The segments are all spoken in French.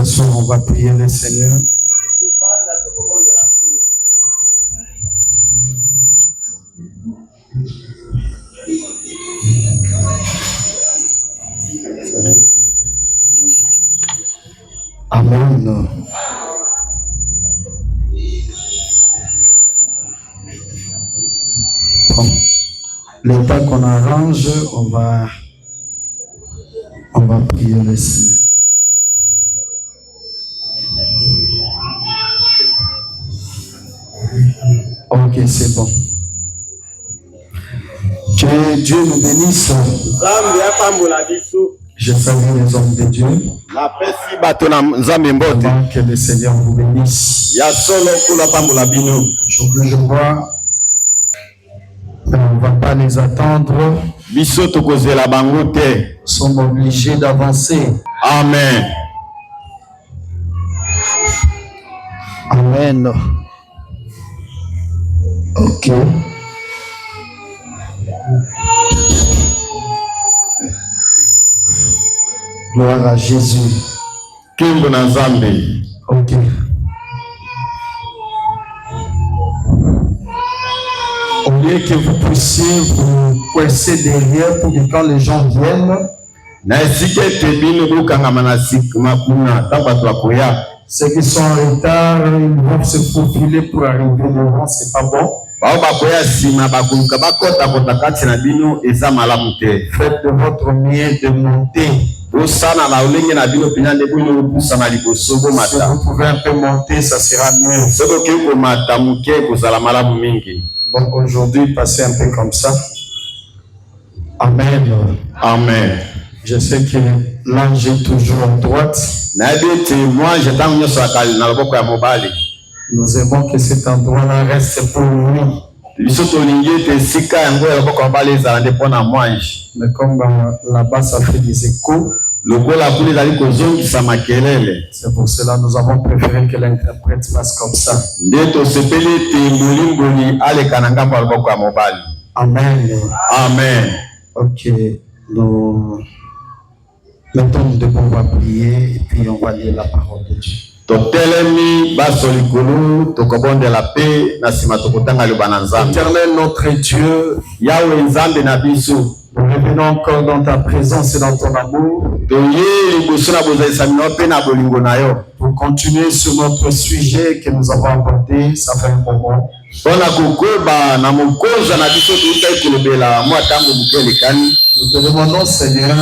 soir, on va prier le Seigneur. Amen. Bon. Le temps qu'on arrange, on va prier le Seigneur. Ok, c'est bon. Que Dieu nous bénisse. Je salue les hommes de Dieu. Que le Seigneur vous bénisse. Aujourd'hui, je vois, mais on ne va pas les attendre. Nous sommes obligés d'avancer. Amen. Amen. Ok. Gloire à Jésus. Ok. Au lieu que vous puissiez vous coincer derrière pour que quand les gens viennent, ceux qui sont en retard, ils vont se faufiler pour arriver devant, c'est pas bon. Faites de votre mieux de monter. Si vous pouvez un peu monter, ça sera mieux. Bon, aujourd'hui, passez un peu comme ça. Amen. Amen. Je sais que l'ange est toujours à droite. Nous aimons que cet endroit-là reste pour lui. Mais comme là-bas, ça fait des échos. C'est pour cela que nous avons préféré que l'interprète fasse comme ça. Amen. Amen. Ok. Maintenant, nous devons prier et puis on va lire la parole de Dieu. Éternel notre Dieu, nous revenons encore dans ta présence et dans ton amour pour continuer sur notre sujet que nous avons abordé, ça fait un moment. Nous te demandons, Seigneur,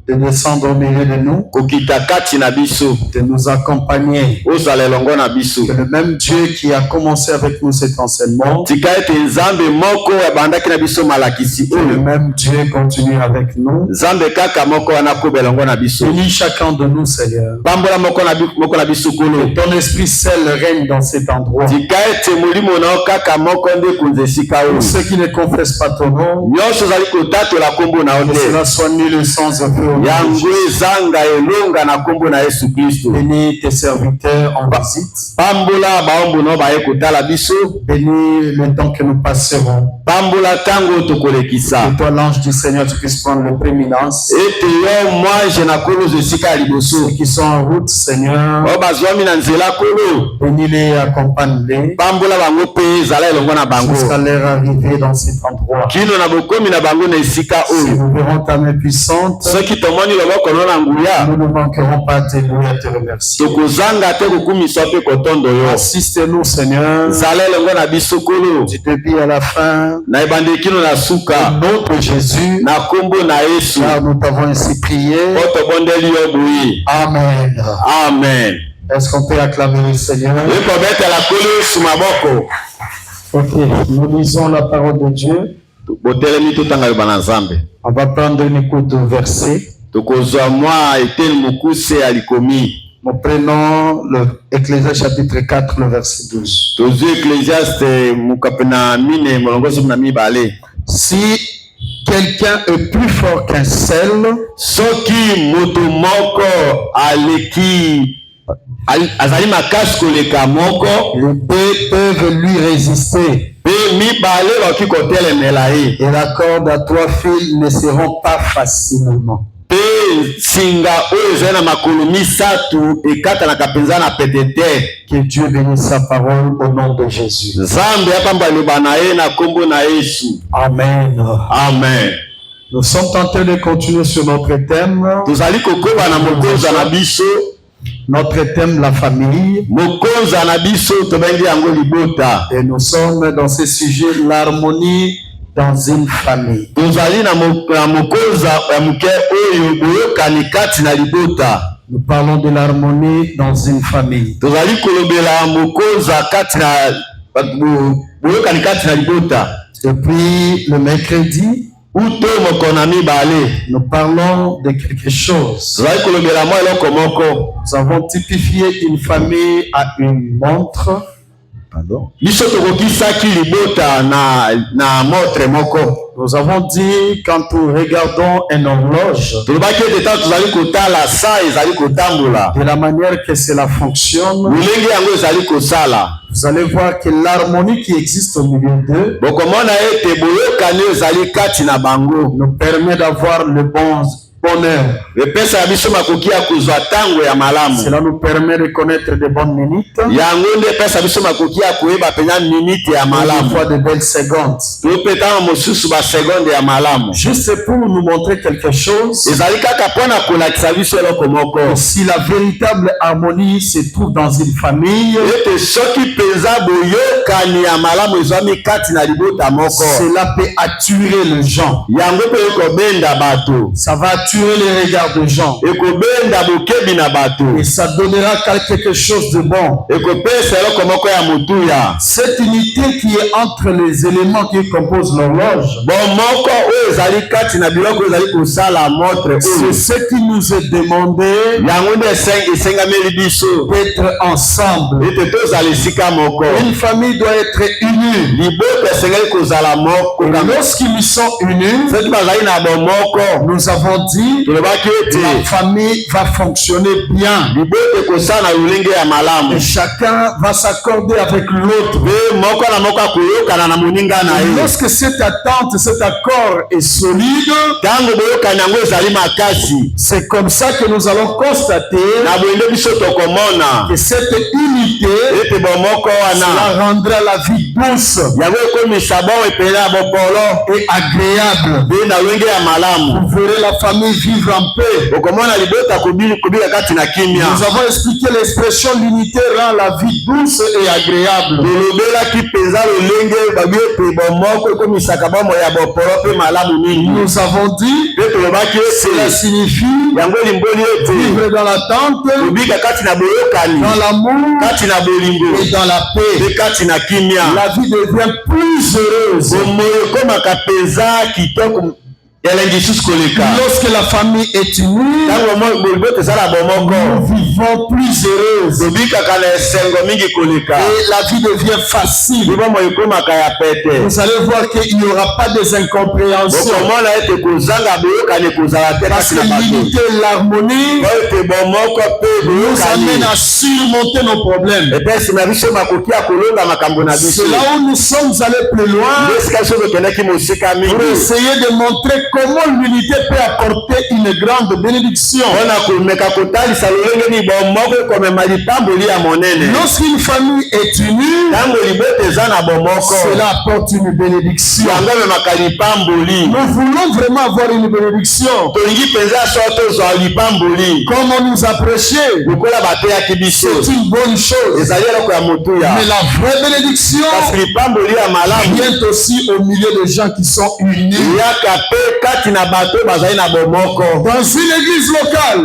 de descendre au milieu de nous, de nous accompagner. Que le même Dieu qui a commencé avec nous cet enseignement, que le même Dieu continue avec nous. Bénis chacun de nous, Seigneur. Que ton Esprit seul règne dans cet endroit. Pour ceux qui ne confessent pas ton nom, que cela soit nul sans effet. Bénis tes serviteurs en visite. Bénis le temps que nous passerons. Que toi, l'ange du Seigneur, tu puisses prendre le prééminence. Ceux qui sont en route, Seigneur, bénis-les et accompagne-les jusqu'à leur arrivée dans cet endroit. Si nous verrons ta main puissante, nous ne manquerons pas à te louer, à te remercier. Assiste-nous, Seigneur, du début à la fin, au nom de Jésus, car nous t'avons ainsi prié. Amen. Amen. Est-ce qu'on peut acclamer le Seigneur? Ok, nous lisons la parole de Dieu. On va prendre une écoute de verset. Nous prenons le Ecclésiaste chapitre 4, le verset 12. Si quelqu'un est plus fort qu'un seul, les deux peuvent lui résister. Et la corde à 3 fils ne seront pas facilement. singa oyo na makolo misatu ekata na kapenza na petete. Que Dieu bénisse sa parole au nom de Jésus. Nzambe apamba loba na ye na kombo na Yesu. Amen. Amen. Nous sommes tentés de continuer sur notre thème. Tozali kokoba na mokonza na biso. Notre thème, la famille. Mokonza na biso tobengi yango libota. Et nous sommes dans ce sujet, l'harmonie dans une famille. Tozali na mokonza ya muke oyo boyokani kati na libota. Nous parlons de l'harmonie dans une famille. Tozali kolobela mokonza kati na boyokani kati na libota. Depuis le mercredi, nous parlons de quelque chose. Nous avons typifié une famille à une montre. Pardon. Nous avons dit, quand nous regardons une horloge, de la manière que cela fonctionne, vous allez voir que l'harmonie qui existe au milieu d'eux nous permet d'avoir le bon bonheur. Cela nous permet de connaître de bonnes minutes, parfois de belles secondes. Juste pour nous montrer quelque chose, si la véritable harmonie se trouve dans une famille, cela peut attirer les gens. Ça va attirer les regards des gens. Et ça donnera quelque chose de bon. Cette unité qui est entre les éléments qui composent l'horloge, c'est ce qui nous est demandé d'être ensemble. Une famille doit être unie. Lorsqu'ils sont unis, nous avons dit la famille va fonctionner bien. Et chacun va s'accorder avec l'autre. Lorsque cette attente, cet accord est solide, c'est comme ça que nous allons constater que cette unité cela rendra la vie douce et agréable. Vous verrez la famille vivre en paix. Nous avons expliqué l'expression l'unité rend la vie douce et agréable. Nous avons dit cela signifie vivre dans l'attente, dans l'amour et dans la paix. La vie devient plus heureuse. Lorsque la famille est unie, nous vivons plus heureuses. Et la vie devient facile. Vous allez voir qu'il n'y aura pas des incompréhensions. Parce que l'unité et l'harmonie nous amènent à surmonter nos problèmes. C'est là où nous sommes allés plus loin pour essayer de montrer comment l'unité peut apporter une grande bénédiction. Lorsqu'une famille est unie, cela apporte une bénédiction. Nous voulons vraiment avoir une bénédiction. Comme on nous a prêché, c'est une bonne chose. Mais la vraie bénédiction vient aussi au milieu des gens qui sont unis. Dans une église locale,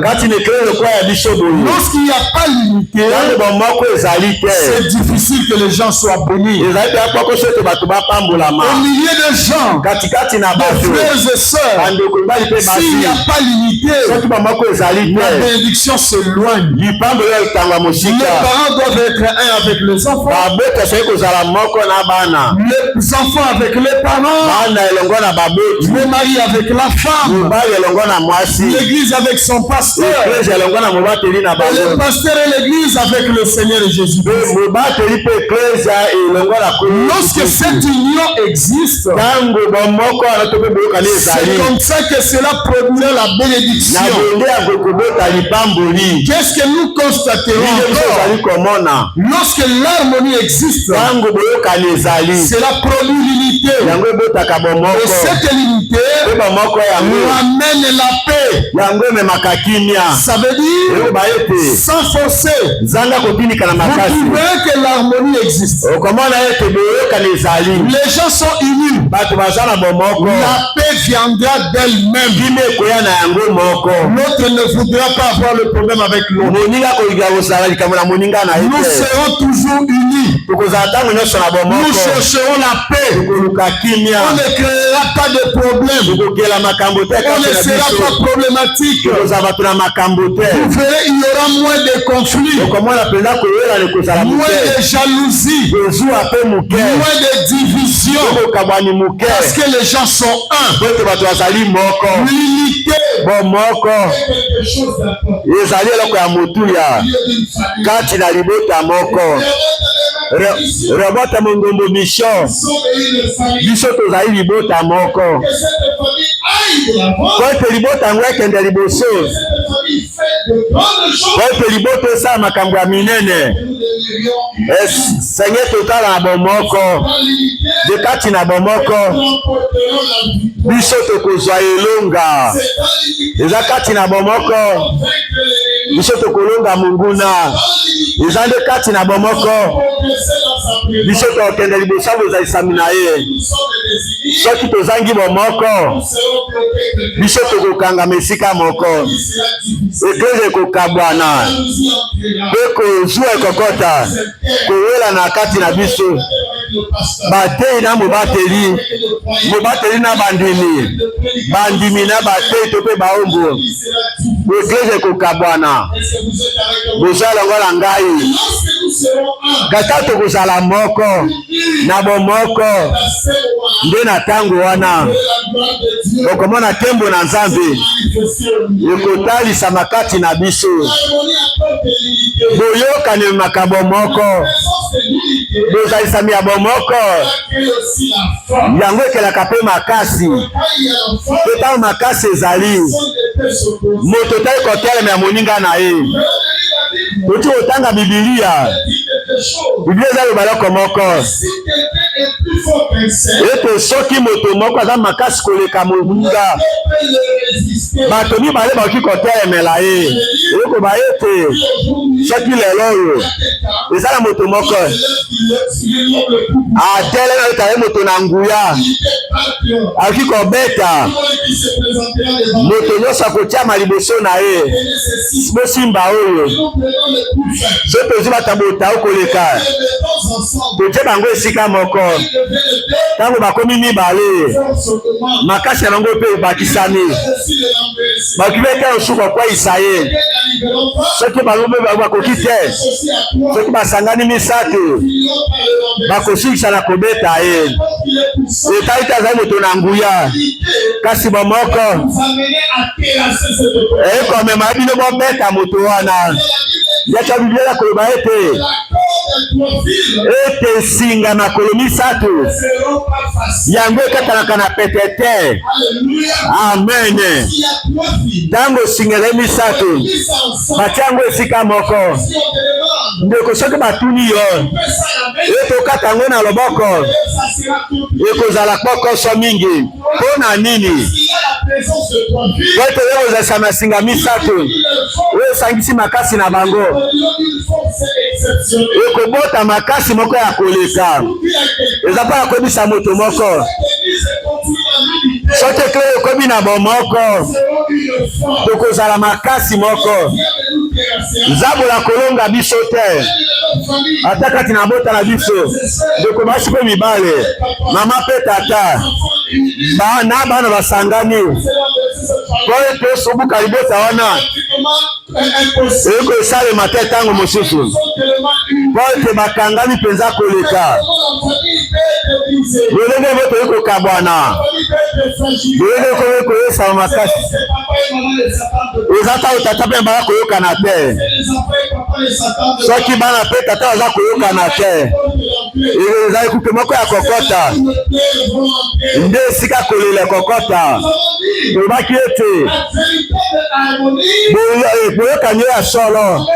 lorsqu'il n'y a pas l'unité, c'est difficile que les gens soient bénis. Au milieu des gens, des frères et sœurs, s'il n'y a pas l'unité, la bénédiction s'éloigne. Les parents doivent être un avec les enfants, les enfants avec les parents, les maris avec la femme, l'église avec son pasteur, et le pasteur et l'église avec le Seigneur Jésus-Christ. Lorsque cette union existe, c'est comme ça que cela produira la bénédiction. Qu'est-ce que nous constaterons encore? Lorsque l'harmonie existe, cela produit l'unité. Et cette unité ramène la paix. Ça veut dire, sans forcer, vous trouvez que l'harmonie existe. Les gens sont unis. La paix viendra d'elle-même. L'autre ne voudra pas avoir le problème avec l'autre. Nous serons toujours unis. Nous chercherons la paix. On ne créera pas de problème. On ne sera pas problématique. Vous verrez, il y aura moins de conflits, moins de jalousie, moins de division. Parce que les gens sont un. L'unité est quelque chose d'important. Robota Mongombo Mission. Biso tozali libota moko. Kote libota ngwekende liboso. Kote libota sa makambo ya minene. Seigneur totala na bomoko. Dekati na bomoko. Biso tokozwa elonga. Ezakati na bomoko. Biso tokolonga munguna. Ezande kati na bomoko. Biso tokende liboso bozalisami na ye. Soki tozangi bomoko. Biso tokokanga mesika moko. Ekleze kokabwana. Beko zuwe kokota. Kowela na kati na biso. Batei na mobateli. Mobateli na bandimi. Bandimi na batei tope baombo. Ekleze kokabwana. Bozala ngola ngai. Kata tokozala moko. Na bomoko. Nde na tango wana. Okomona tembo na Nzambe. Ekotalisa makati na biso. Boyokane makambo moko. Bozalisami ya bomoko. Yango ekelaka pe makasi. Totala makasi ezali. Moto tayi kotelema ya moninga na ye. Oti otanga Biblia. Biblia ezali baloko moko. Ete soki moto moko aza makasi koleka moninga. Bato mibale bakoki kotelemela ye. Eloko bayete soki lelo oyo ezala moto moko atelema etaye moto na nguya akoki kobeta moto nyonso akotiama liboso na ye bosimba oyo so tozwi batabota okoleka totie bango esika moko ntango bakomi mibale makasi ya bango mpe ebakisani bakoki bete osuka kwayisa ye soki bango mpe bakoki te soki basangani misato bakosikisa na kobeta ye etali te azali moto na nguya kasi bomoko ekomema bino bobeta moto wana yacha Biblia ya koloba ete singa makolo misato yango ekatalaka na pete te. Amen. Tango singele misato batiango esika moko ndeko soki batuni yo etokata yango na loboko ekozala kokoso mingi mpona nini kote yo ozalisa masinga misato oyo esangisi makasi na bango ekobota makasi moko ya koleka eza mpo ya koyebisa moto moko soki ekele ekomi na bomoko tokozala makasi moko nzabola kolonga biso te ata kati na bota na biso ndeko basi mpe mibale mama mpe tata na bana basangani po tosobuka libota wana Et que ça le matin tango mosusu. Bon te bakangami penza koleka. Lolenge voto yeko kabwana. Lolenge ko yesa makasi. Ozata utata pe mbala koyoka na te. Soki bana pe tata oza koyoka na te. Eza ekupe moko ya kokota. Nde esika kolela kokota. Tobaki ete boyoka nyo ya solo.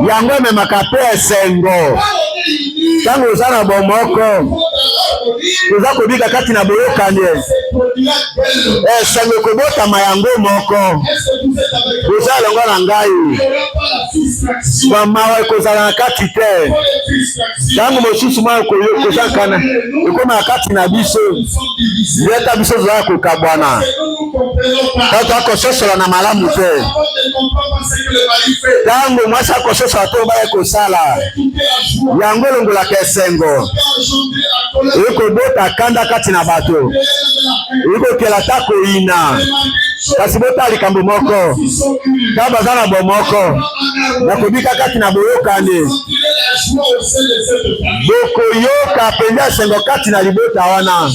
Yango ememaka pe esengo. Tango oza na bomoko toza kobika kati na boyokani esengo ekobotama yango moko. Oza elongo na ngai bamawa ekozala na kati te. Tango mosusu mwa ekozakana ekoma na kati na biso yeta biso tozala kokabwana tata akososola na malamu te. Tango mwasi akososola te obaya kosala yango elongolaka esengo ekobota kanda kati na bato ekokela ta koyina. Kasi bota likambo moko ta baza na bomoko nakobika kati na boyokani bokoyoka penza esengo kati na libota wana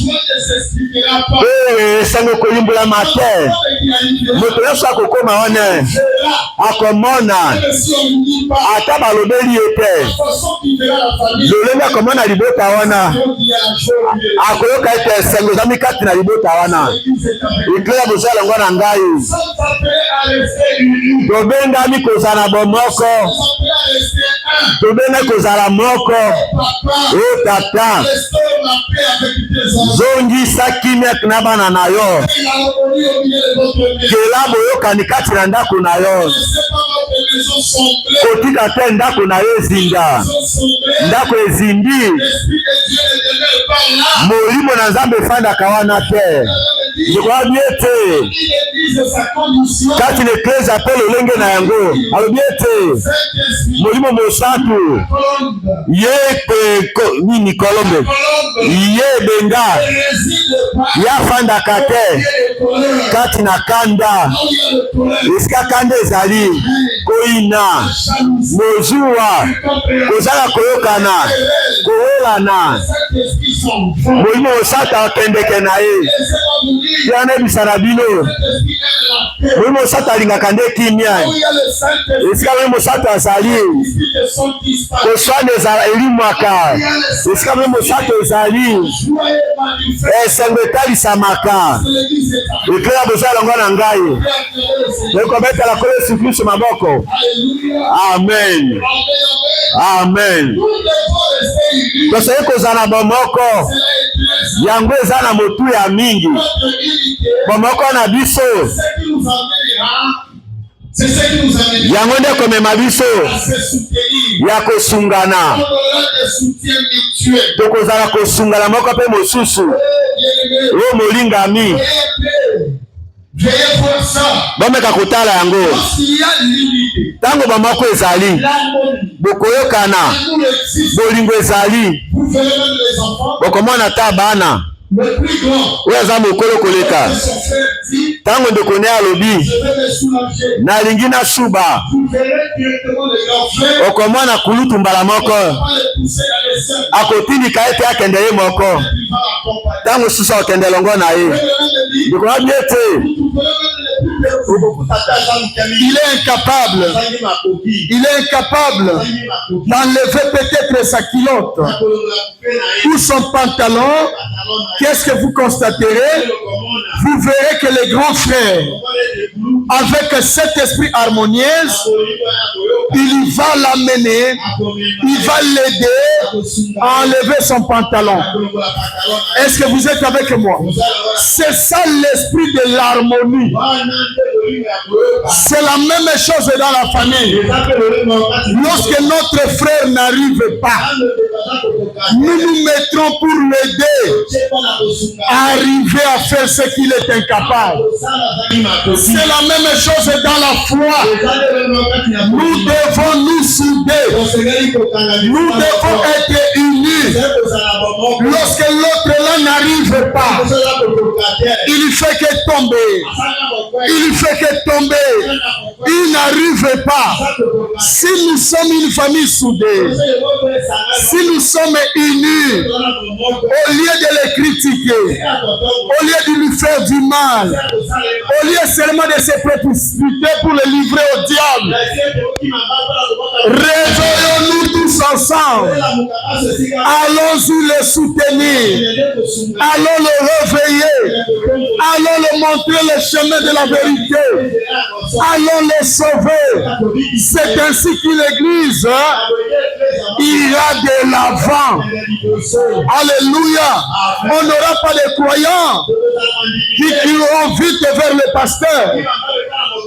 esengo koyimbulama te. Moto nyonso akokoma wana akomona ata balobeli ye te. Lolenge akomona libota wana akoyoka ete esengo ezami kati na libota wana. Ekleya boza elongo na ngai tobengami kozala na bomoko, tobengami kozala moko. O tata zongisa kimia na bana na yo kela boyokani kati na ndako na yo. Kotika te ndako na yo ezinga, ndako ezindi molimo na Nzambe efandaka wana te. Jikoabi ete kati na eklezia ape lolenge na yango alobi ete molimo mosantu ye nini kolombe ye benga yafandaka te kati na kanda. Esika kanda ezali koyina mozuwa kozala koyokana kowelana molimo mosantu akendeke na ye yana ebisana bino. Molimo mosantu alingaka nde kimia. Esika molimo mosantu azali koswana ezala elimwaka. Esika molimo mosantu ezali esengo etalisamaka. Ekleya boza elongo na ngai ekobetela kolo Yesu Kristo maboko. Amen. Amen. Tosoki kozala na bomoko yango eza na motu ya mingi. Bomoko na biso yango nde komema biso ya kosungana. Tokozala kosungana moko pe mosusu o molingami. Bomeka kotala yango tango bamoko ezali bokoyokana bolingo ezali bokomona ta bana oyo aza mokolo koleka. Tango ndeko ne alobi nalingi nasuba okomona kulutu mbala moko akotindika ete akende ye moko. Tango susu akende elongo na ye ndeko abi ete il est incapable d'enlever peut-être sa culotte ou son pantalon. Qu'est-ce que vous constaterez? Vous verrez que les grands frères, avec cet esprit harmonieux, il va l'amener, il va l'aider à enlever son pantalon. Est-ce que vous êtes avec moi? C'est ça l'esprit de l'harmonie. C'est la même chose dans la famille. Lorsque notre frère n'arrive pas, nous nous mettrons pour l'aider à arriver à faire ce qu'il est incapable. C'est la même chose dans la foi. Nous devons nous souder Nous devons être unis. Lorsque l'autre là n'arrive pas, il fait que tomber. Il fait que tomber. Il n'arrive pas. Si nous sommes une famille soudée, si nous sommes unis, au lieu de les critiquer, au lieu de lui faire du mal, au lieu seulement de se précipiter pour le livrer au diable, réveillons-nous tous ensemble. Allons-y le soutenir. Allons le réveiller. Allons le montrer le chemin de la vérité. Allons les sauver. C'est ainsi que l'Église ira de l'avant. Alléluia. On n'aura pas de croyants qui iront vite vers le pasteur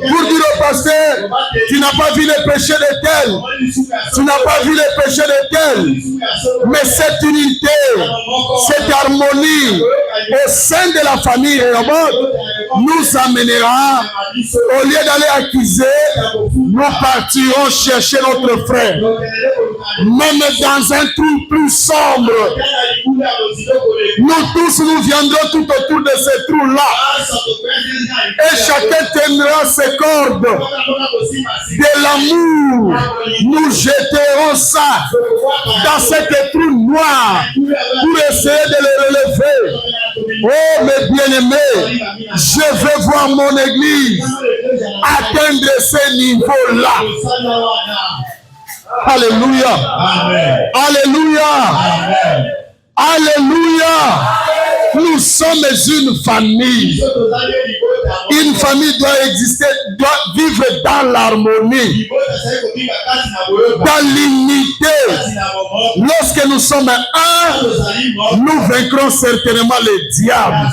pour dire au pasteur, tu n'as pas vu le péché de tel, tu n'as pas vu le péché de tel. Mais cette unité, cette harmonie au sein de la famille nous amènera, au lieu d'aller accuser, nous partirons chercher notre frère. Même dans un trou plus sombre, nous tous nous viendrons tout autour de ce trou-là. Et chacun tiendra ses cordes de l'amour. Nous jeterons ça dans cette trou noir pour essayer de le relever. Oh mes bien-aimés, je veux voir mon église atteindre ce niveau-là. Alléluia. Amen. Alléluia. Amen. Alléluia. Nous sommes une famille. Une famille doit exister, doit vivre dans l'harmonie, dans l'unité. Lorsque nous sommes un, nous vaincrons certainement le diable.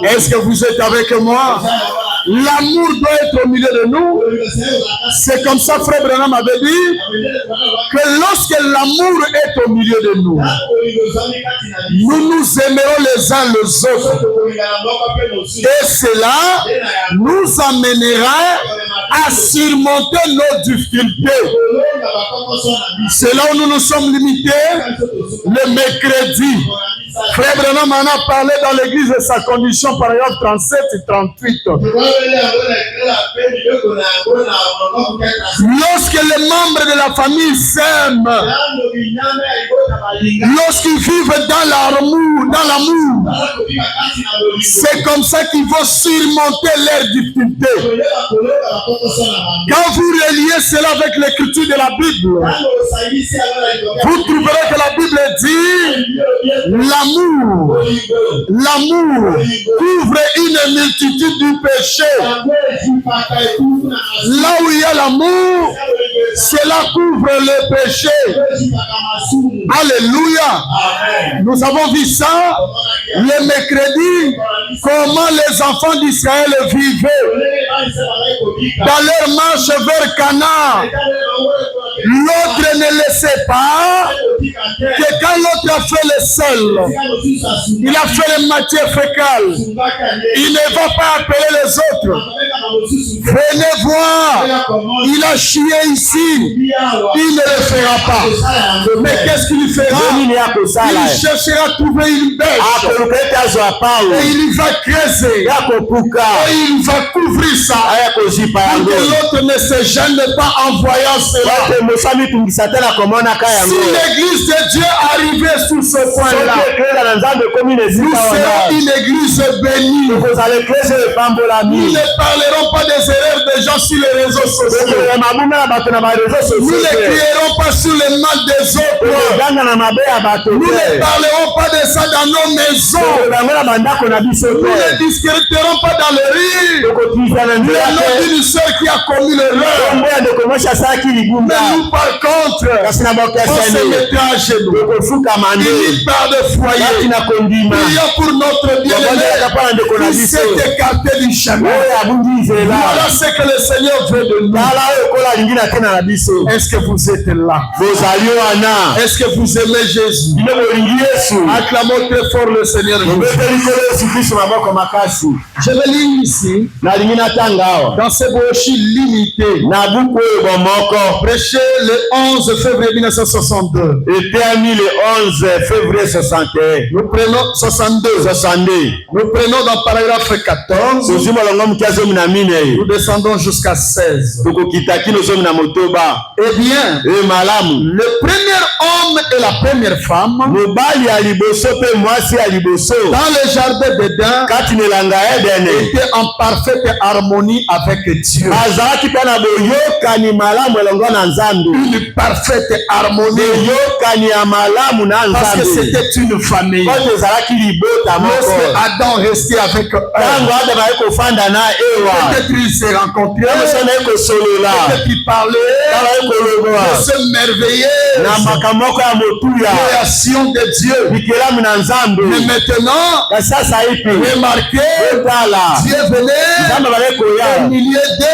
Est-ce que vous êtes avec moi? L'amour doit être au milieu de nous. C'est comme ça, frère Branham avait dit, que lorsque l'amour est au milieu de nous, nous nous aimerons les uns les autres. Et cela nous amènera à surmonter nos difficultés. C'est là où nous nous sommes limités le mercredi. Frère Branham en a parlé dans l'église de sa condition, par exemple 37 et 38. Lorsque les membres de la famille s'aiment, lorsqu'ils vivent dans l'amour, c'est comme ça qu'ils vont surmonter leurs difficultés. Quand vous reliez cela avec l'écriture de la Bible, vous trouverez que la Bible dit l'amour couvre une multitude de péchés. Là où il y a l'amour, cela couvre le péché. Alléluia. Nous avons vu ça le mercredi, comment les enfants d'Israël vivaient dans leur marche vers Canaan. L'autre ne laissait pas que quand l'autre a fait le sel, il a fait les matières fécales, il ne va pas appeler les autres. Venez voir, il a chié ici, il ne le fera pas. Mais qu'est-ce qu'il fera? Il cherchera à trouver une bêche et il va creuser et il va couvrir ça pour que l'autre ne se gêne pas en voyant cela. Si l'église de Dieu arrivait sur ce point-là, nous serons une église bénie. Nous ne parlerons pas des erreurs des gens sur les réseaux sociaux. Nous ne crierons pas sur le mal des autres. Nous ne parlerons pas de ça dans nos maisons. Nous ne discuterons pas dans le rire le nom d'une soeur qui a commis l'erreur. Mais nous, par contre, d'autres, on se mettra à genoux. Une part de foyer. Prions pour notre bien-aimé qui s'est écarté du chemin. Voilà ce que le Seigneur veut de nous. Est-ce que vous êtes là? Est-ce que vous aimez Jésus? Acclamons très fort le Seigneur. Je vais lire ici dans ces brochures limitées, prêché le 11 février 1962. Le 11 février 61. Nous prenons 62. Nous prenons dans paragraphe 14. Nous descendons jusqu'à 16. Eh bien, le premier homme et la première femme dans le jardin d'Éden étaient en parfaite harmonie avec Dieu. Une parfaite harmonie. Parce que c'était une famille. Lorsque Adam restait avec eux, peut-être ils se rencontraient, peut-être ils parlaient de ce merveilleux création de Dieu. Mais maintenant, remarquez, Dieu venait au milieu d'eux,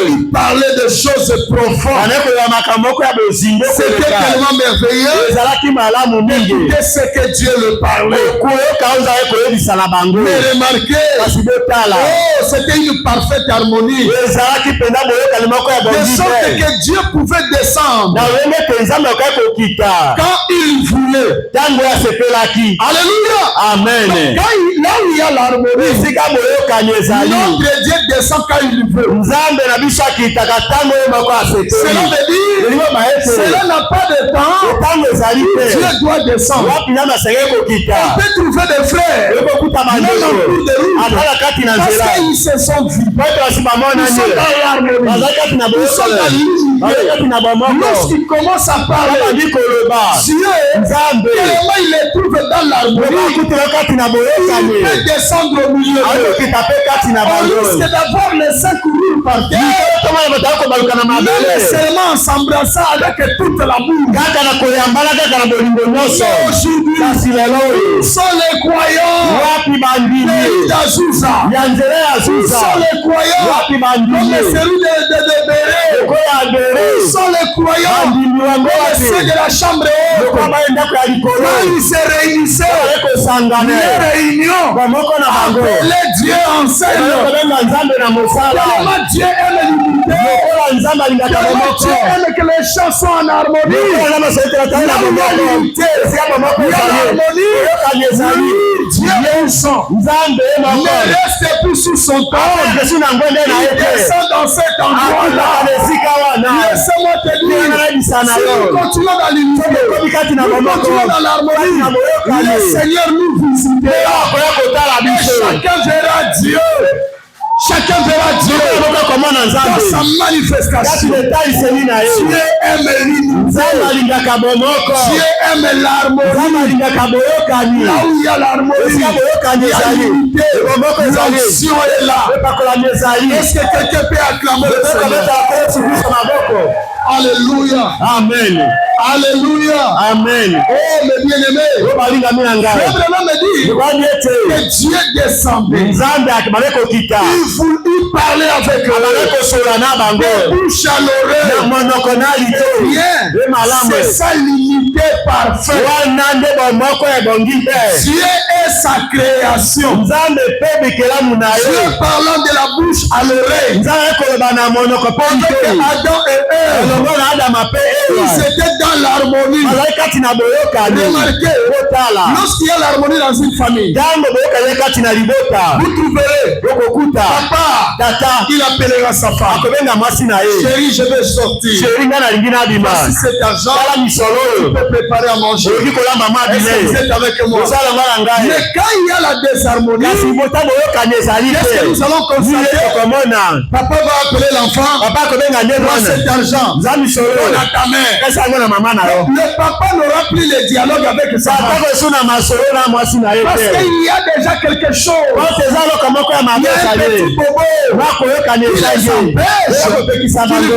il parlait de choses profondes. C'était tellement merveilleux d'écouter ce que Dieu le parlait. Mais remarquez, c'était une parfaite harmonie. De sorte que Dieu pouvait descendre quand il voulait. Alléluia. Amen. Donc, là où il y a l'harmonie, notre Dieu descend quand il veut. Cela veut dire, cela n'a pas de temps. Dieu doit descendre. On peut trouver des frères, même en cours de route, parce qu'ils se sont vus. Ils sont dans l'harmonie. Ils sont dans l'unité. Lorsqu'ils commencent à parler, Dieu, tellement il les trouve dans l'harmonie, il peut descendre au milieu. On risque d'avoir les seins courir par terre, même seulement en s'embrassant avec toute la boue. Aujourd'hui, où sont les croyants? Pays d'Azouza. Où sont les croyants? Comme les séries de Béré. Où sont les croyants? Comme les séries de la chambre haute. Quand ils se réunissaient, les réunions, appelaient Dieu en scène. Tellement Dieu aime l'unité. Tellement Dieu aime que les chants soient en harmonie. Là où il y a l'unité, il y a l'harmonie. Dieu est son. Ne reste plus sous son temps. Il descend dans cet endroit-là. Laisse-moi te dire, si nous continuons dans l'unité, nous continuons dans l'harmonie, le Seigneur nous visitera. Et chacun verra Dieu. Chacun verra Dieu dans sa manifestation. Dieu aime l'unité. Dieu aime l'harmonie. Là où il y a l'harmonie, il y a l'unité. L'onction est là. Est-ce que quelqu'un peut acclamer le Seigneur? Alléluia. Amen. Alléluia. Amen. Oh, mes bien-aimés. Vraiment me dit que Dieu descendait. Il parlait avec eux. De bouche à l'oreille. C'est sa l'unité parfaite. Dieu est sa création. Dieu parlant de la bouche à l'oreille. Adam et Ève, ils étaient dans l'harmonie. Remarquez, lorsqu'il y a l'harmonie dans une famille, vous trouverez papa, il appellera sa femme. Chérie, je vais sortir. Voici cet argent, tu peux préparer à manger. Est-ce que vous êtes avec moi? Mais quand il y a la désharmonie, qu'est-ce que nous allons constater? Papa va appeler l'enfant. Prends cet argent. Donne à ta mère. mère. Le papa n'aura plus le dialogue avec sa femme. Parce qu'il y a déjà quelque chose. Il y a un petit bobo qui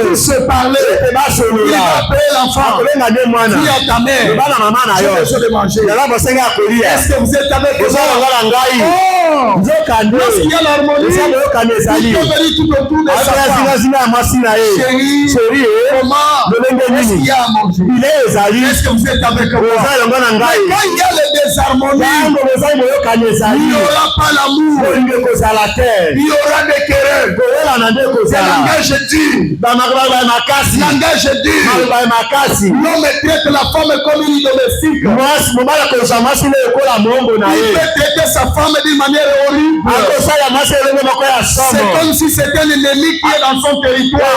puisse se parler. Il va appeler l'enfant. Dis à ta mère, j'ai besoin de manger. Est-ce que vous êtes avec moi? Lorsqu'il y a l'harmonie, il peut venir tout autour de sa femme. Chérie, comment est-ce qu'il y a à manger? Est-ce que vous êtes avec moi? Mais quand il y a le désharmonie, il n'y aura pas l'amour. Il y aura des querelles. C'est langage dur. Langage dur. L'homme traite la femme comme une domestique. Il peut traiter sa femme d'une manière horrible. C'est comme si c'était l'ennemi qui est dans son territoire.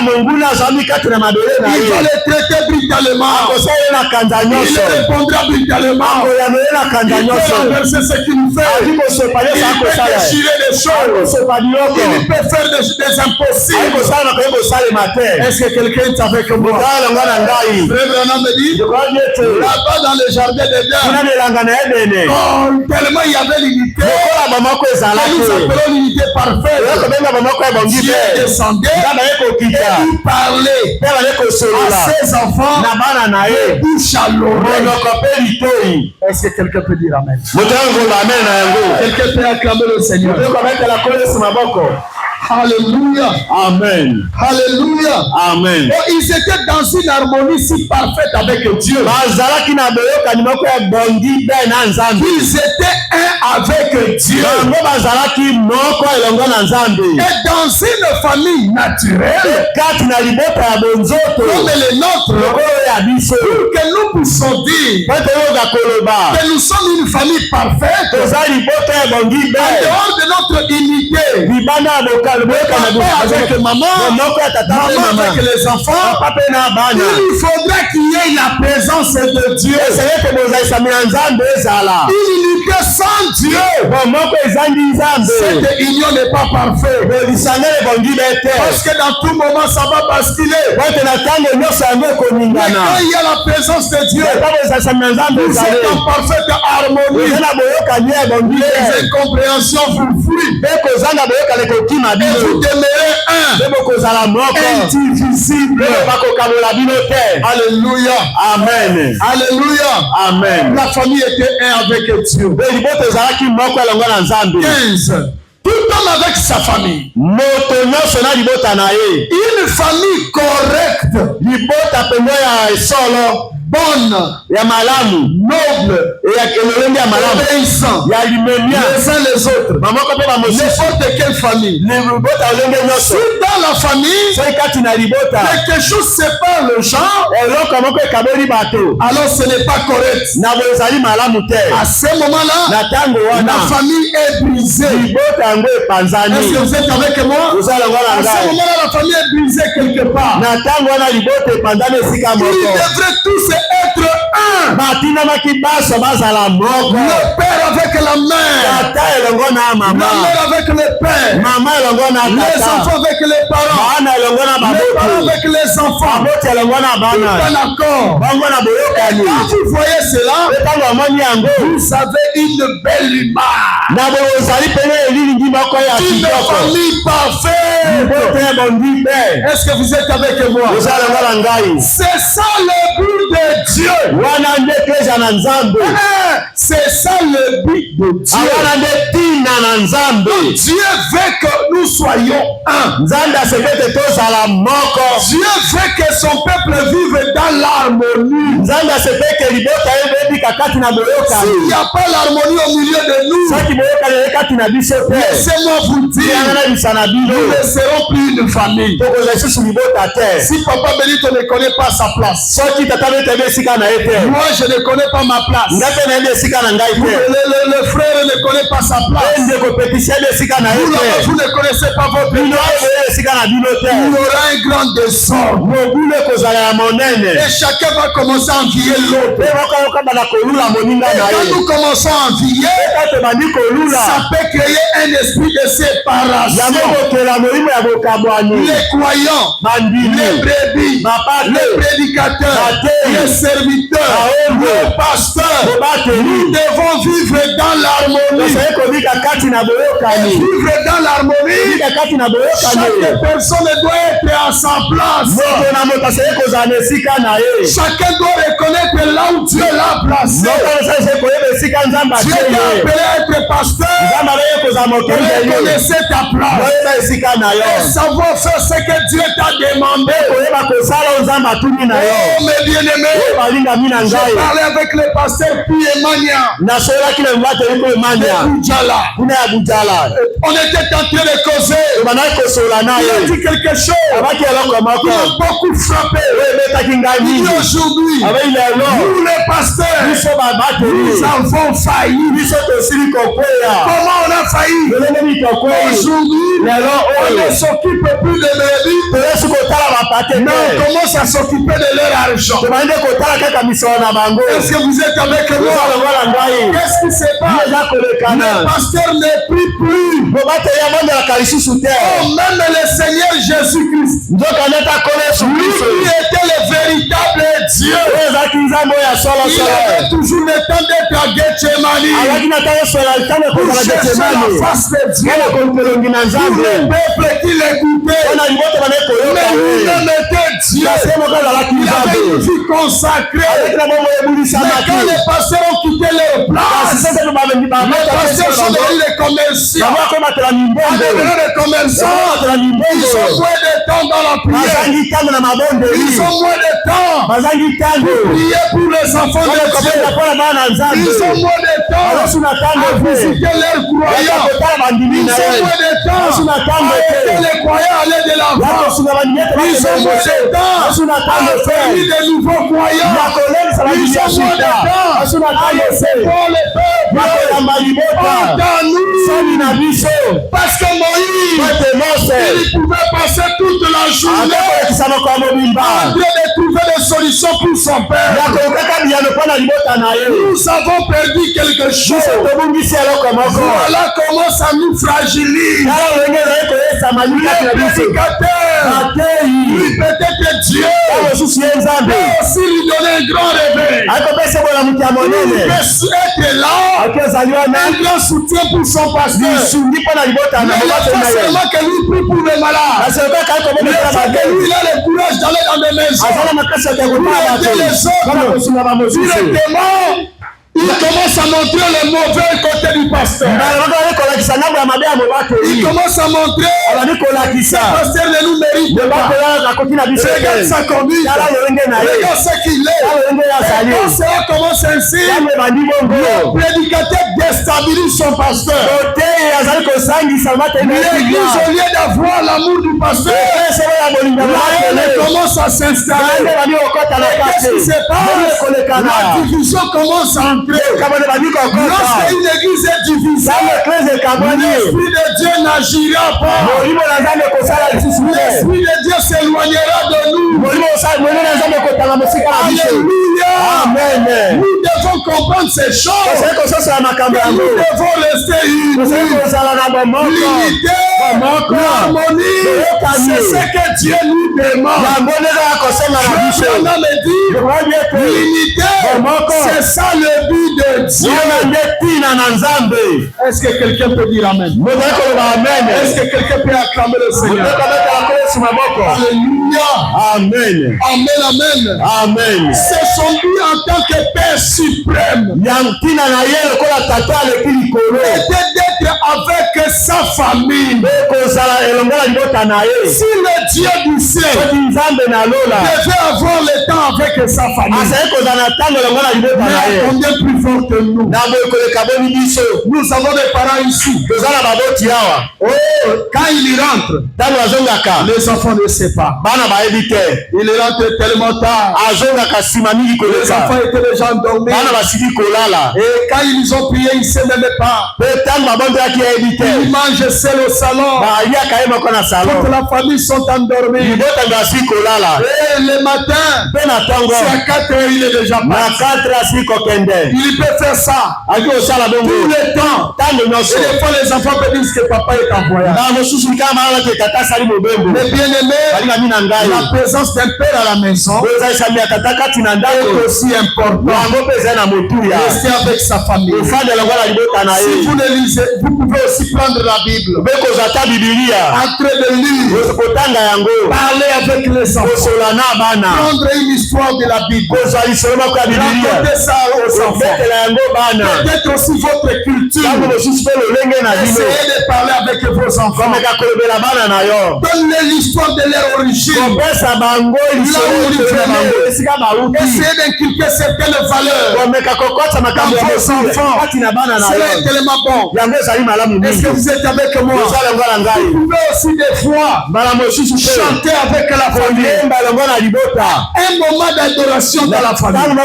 Il va le traiter brutalement. Il répondra brutalement. Il peut renverser ce qu'il fait. Il peut déchirer les choses. Il peut faire des impossibles. Est-ce que quelqu'un est avec moi? Frère Branham me dit, là-bas dans le jardin d'Éden, tellement il y avait l'unité, nous appelons l'unité parfaite. Dieu descendait et il parlait à ses enfants de bouche à l'oreille. Est-ce que quelqu'un peut dire Amen? Quelqu'un peut acclamer le Seigneur? Alléluia. Amen. Alléluia. Amen. Oh, ils étaient dans une harmonie si parfaite avec Dieu. Ils étaient un avec Dieu. Et dans une famille naturelle, comme les nôtres, pour que nous puissions dire que nous sommes une famille parfaite, en dehors de notre unité, avec maman, maman avec les enfants, il faudra qu'il y ait la présence de Dieu. Une unité sans Dieu, cette union n'est pas parfaite. Parce que dans tout moment ça va basculer. Mais quand il y a la présence de Dieu, vous êtes en parfaite harmonie. Les incompréhensions vous fuient. Et vous demeurez un, indivisible. Alléluia. Amen. Alléluia. Amen. La famille était un avec Dieu. 15. Tout homme avec sa famille. Une famille correcte. Bonne, noble, obéissant, les uns les autres. N'importe quelle famille. Si dans la famille, quelque chose sépare le genre, alors ce n'est pas correct. À ce moment-là, la famille est brisée. Est-ce que vous êtes avec moi? À ce moment-là, la famille est brisée quelque part. Ils devraient tous être un. Le père avec la mère, la mère avec le père, les enfants avec les parents, les parents avec les enfants, tout en accord. Et quand vous voyez cela, vous avez une belle image, une famille parfaite. Est-ce que vous êtes avec moi? C'est ça le but de Dieu. C'est ça le but de Dieu. Dieu veut que nous soyons un. Dieu veut que son peuple vive dans l'harmonie. S'il n'y a pas l'harmonie au milieu de nous, laissez-moi vous dire, nous ne serons plus une famille. Si Papa Benito ne connaît pas sa place, moi je ne connais pas ma place, le frère ne connaît pas sa place, vous ne connaissez pas votre place, il y aura un grand désordre. Et chacun va commencer à envier l'autre. Et quand nous commençons à envier, ça peut créer un l'esprit de séparation. Les croyants, les brebis, les prédicateurs, les serviteurs, les pasteurs, nous devons vivre dans l'harmonie. Vivre dans l'harmonie, chaque personne doit être à sa place. Chacun doit reconnaître là où Dieu l'a placé. Dieu t'a appelé à être pasteur. Reconnaissez ta place. Et savoir faire ce que Dieu t'a demandé. Oh mes bien-aimés, j'ai parlé avec le pasteur Piemania. On était en train de causer. Il a dit quelque chose qui m'a beaucoup frappé. Il dit aujourd'hui, nous les pasteurs, nous avons failli. Comment on a failli? Aujourd'hui, on ne s'occupe plus de leur vie, mais on commence à s'occuper de leur argent. Est-ce que vous êtes avec moi? Qu'est-ce qui se passe? Le pasteur ne prie plus. Oh, même le Seigneur Jésus-Christ, lui était le véritable Dieu. Il avait toujours le temps d'être à Gethsemane pour chercher la face de Dieu pour le peuple qui l'écoutait. Mais lui-même était Dieu. Il avait une vie consacrée. Mais quand les pasteurs ont quitté leur place, les pasteurs sont devenus des commerciants. En devenant des commerçants, ils ont moins de temps dans la prière. Ils ont moins de temps pour prier pour les enfants de Dieu. Ils ont moins de temps à visiter leurs croyants. Ils ont moins de temps à aider les croyants à aller de l'avant. Ils ont moins de temps à faire de nouveaux croyants. Ils ont moins de temps à laisser pour les peuples. Parce que Moïse, il pouvait passer toute la journée en train de trouver des solutions pour son père. Nous avons perdu quelque chose. Voilà comment ça nous fragilise. Les prédicateurs, lui peut-être Dieu, peut aussi lui donner un grand réveil. Il peut être là, un grand soutien pour son pasteur. Mais il pas seulement que lui prie pour les malades. Il faut que lui il a le courage d'aller dans des maisons pour aider les autres directement. Il commence à montrer le mauvais côté du pasteur. Il commence à montrer que ce pasteur ne nous mérite pas. Regarde sa conduite. Regarde ce qu'il est. Et quand cela commence ainsi, le prédicateur déstabilise son pasteur. L'église, au lieu d'avoir l'amour du pasteur, elle commence à s'installer. Qu'est-ce qui se passe? La division commence à entrer. Lorsque une église est divisée, l'esprit de Dieu n'agira pas. L'esprit de Dieu s'éloignera de nous. Alléluia. Amen. Nous devons comprendre ces choses. Nous devons rester unis. L'unité, l'harmonie, c'est ce que Dieu nous demande. L'unité, c'est ça le but de Dieu. Est-ce que quelqu'un peut dire Amen? Est-ce que quelqu'un peut acclamer le Seigneur? Alléluia. Amen. Amen, amen. Amen. C'est son but en tant que Père suprême. Était d'être avec sa famille. Si le Dieu du ciel devait avoir le temps avec sa famille, mais combien plus fort que nous? Nous avons des parents ici. Oh, quand il rentre, les enfants ne savent pas. Il rentre tellement tard. Les enfants étaient déjà endormis. Et quand ils ont prié, ils ne savaient même pas. Il mange seul au salon. Toute la famille sont endormis. Et le matin, c'est à 4 heures, il est déjà passé. Il peut faire ça tout le temps. Et des fois, les enfants peuvent dire que papa est en voyage. Mais bien aimé, la présence d'un père à la maison est aussi importante. Restez avec sa famille. Si vous ne lisez, vous pouvez aussi prendre la Bible. Entrez de lire. Parler avec les enfants. Prendre une histoire de la Bible. Racontez ça aux enfants. Peut-être aussi votre culture. Essayez de parler avec vos enfants. Donnez l'histoire de leur origine. Là où ils venaient. Essayez d'inculquer certaines valeurs dans vos enfants. C'est tellement bon. Est-ce que vous êtes avec moi? Vous pouvez aussi des fois chanter avec la famille. Un moment d'adoration dans la famille.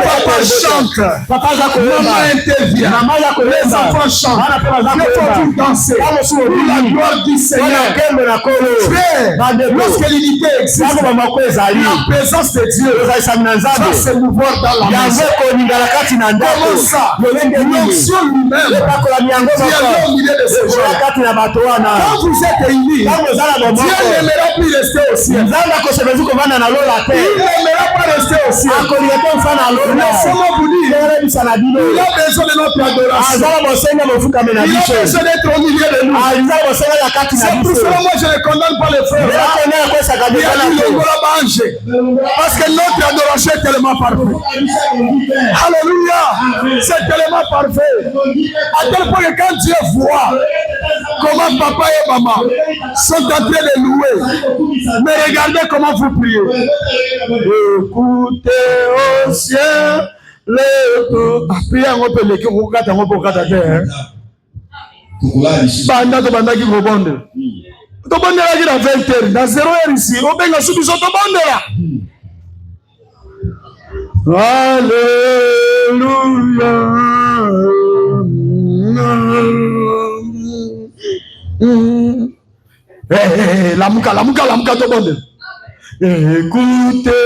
Papa chante. Maman intervient. Les enfants chantent. Il faut tout danser. Pour la gloire du Seigneur. Frère, lorsque l'unité existe, la présence de Dieu va se mouvoir dans la maison. Comment ça? L'onction lui-même vient au milieu de ces gens. Quand vous êtes unis, Dieu n'aimera plus rester au ciel. Il n'aimera pas rester au ciel. Laissez-moi vous dire, il a besoin de notre adoration. Il a besoin d'être au milieu de nous. C'est pour cela moi je ne condamne pas les frères. Il y a du Longola. Parce que notre adoration est tellement parfaite. Alléluia. C'est tellement parfait. À tel point que quand Dieu voit comment papa et maman sont en train de louer, mais regardez comment vous priez. Écoutez au ciel le priez un peu les kukata un peu kata terre. Banda to banda ki kobonde. To bondela ki na 20h na 0h ici. Obenga subiso to bondela. Alléluia. La muka to bondela. Écoutez.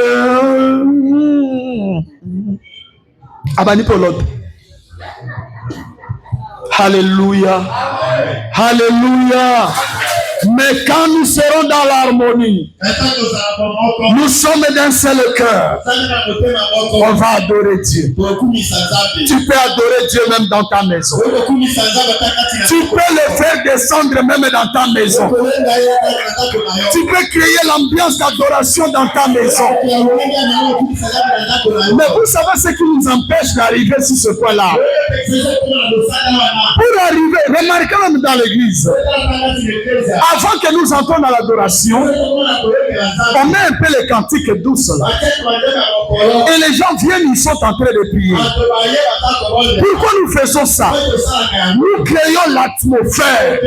Abani Polot. Alléluia. Alléluia. Mais quand nous serons dans l'harmonie, nous sommes d'un seul cœur. On va adorer Dieu. Tu peux adorer Dieu même dans ta maison. Tu peux le faire descendre même dans ta maison. Tu peux créer l'ambiance d'adoration dans ta maison. Mais vous savez ce qui nous empêche d'arriver sur ce point-là. Pour arriver, remarquez même dans l'église. Avant que nous entrons dans l'adoration, on met un peu les cantiques douces là. Et les gens viennent, ils sont en train de prier. Pourquoi nous faisons ça? Nous créons l'atmosphère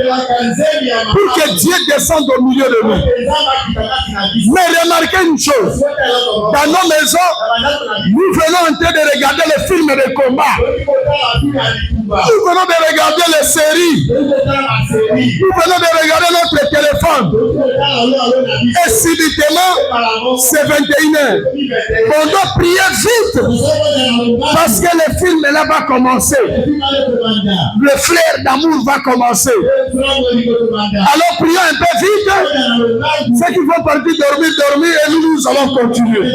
pour que Dieu descende au milieu de nous. Mais remarquez une chose, dans nos maisons, nous venons en train de regarder les films de combat. Nous venons de regarder les séries. Nous venons de regarder notre téléphone. Et subitement, c'est 21h. On doit prier vite. Parce que le film là va commencer. Le flair d'amour va commencer. Alors prions un peu vite. Ceux qui vont partir dormir et nous allons continuer.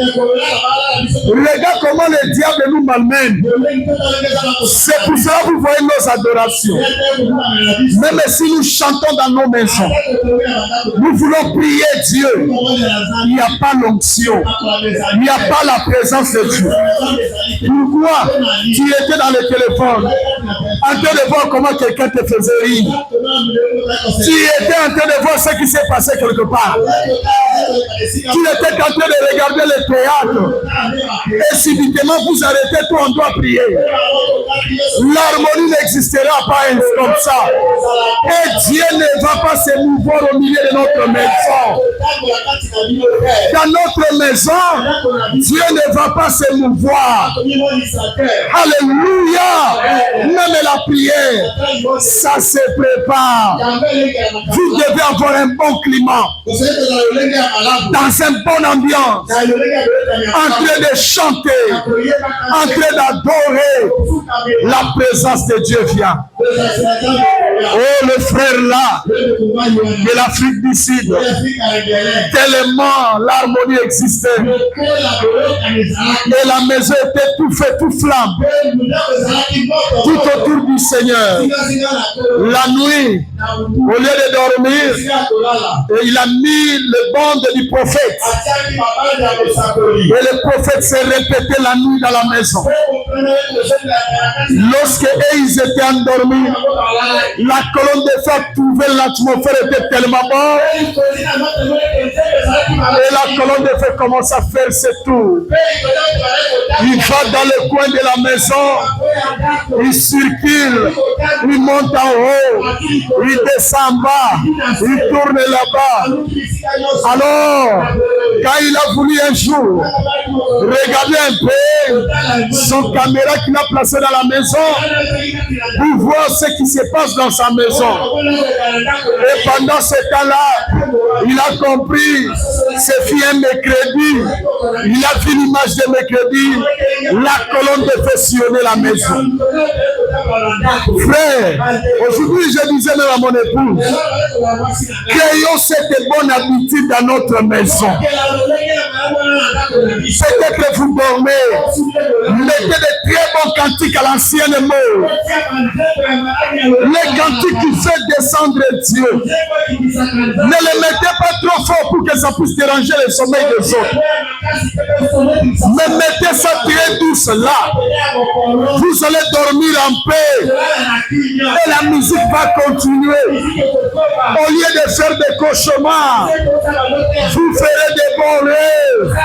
Regarde comment le diable nous malmène. C'est pour cela que vous voyez nos adorations. Même si nous chantons dans nos maisons, nous voulons prier Dieu. Il n'y a pas l'onction. Il n'y a pas la présence de Dieu. Pourquoi? Tu étais dans le téléphone en train de voir comment quelqu'un te faisait rire. Tu étais en train de voir ce qui s'est passé quelque part. Tu étais en train de regarder le théâtre. Et subitement vous arrêtez, tout on doit prier. L'harmonie n'existera pas comme ça. Et Dieu ne va pas se mouvoir au milieu de notre maison. Dans notre maison, Dieu ne va pas se mouvoir. Alléluia. Même la prière, ça se prépare. Vous devez avoir un bon climat, dans une bonne ambiance, en train de chanter, en train d'adorer. La présence de Dieu vient. Oh, le frère là, de l'Afrique du Sud, tellement l'harmonie existait. Et la maison était tout fait, tout flamme. Tout autour du Seigneur. La nuit, au lieu de dormir, il a mis le bande du prophète. Et le prophète s'est répété la nuit dans la maison. Lorsque ils étaient endormis, la colonne de feu trouvait l'atmosphère était tellement bonne. Et la colonne de feu commence à faire ses tours. Il va dans le coin de la maison, il circule, il monte en haut, il descend en bas, il tourne là-bas. Alors, quand il a voulu un jour regarder un peu son caméra qu'il a placé dans la maison pour voir ce qui se passe dans sa maison. Et pendant ce temps-là, il a compris, c'est fut un mercredi. Il a vu l'image de mercredi, la colonne de feu sillonner la maison. Frère, aujourd'hui je disais même à mon épouse, créons cette bonne habitude dans notre maison. Peut-être que vous dormez, mettez de très bons cantiques à l'ancienne mort. Les cantiques qui font descendre Dieu. Ne les mettez pas trop fort pour que ça puisse déranger le sommeil des autres. Mais mettez ça très douce là. Vous allez dormir en paix. Et la musique va continuer. Au lieu de faire des cauchemars, vous ferez des bons rêves.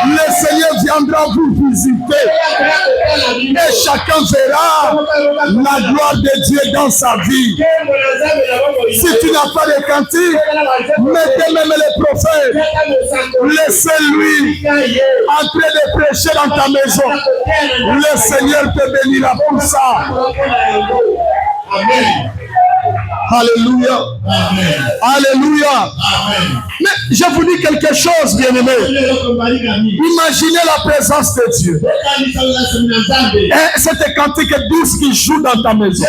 Le Seigneur viendra vous visiter. Et chacun verra la gloire de Dieu dans sa vie. Si tu n'as pas de cantique, mettez même les prophètes. Laissez-lui en train de prêcher dans ta maison. Le Seigneur te bénira pour ça. Amen. Alléluia. Amen. Alléluia. Amen. Mais je vous dis quelque chose, bien-aimé. Imaginez la présence de Dieu. Et cette cantique douce qui joue dans ta maison.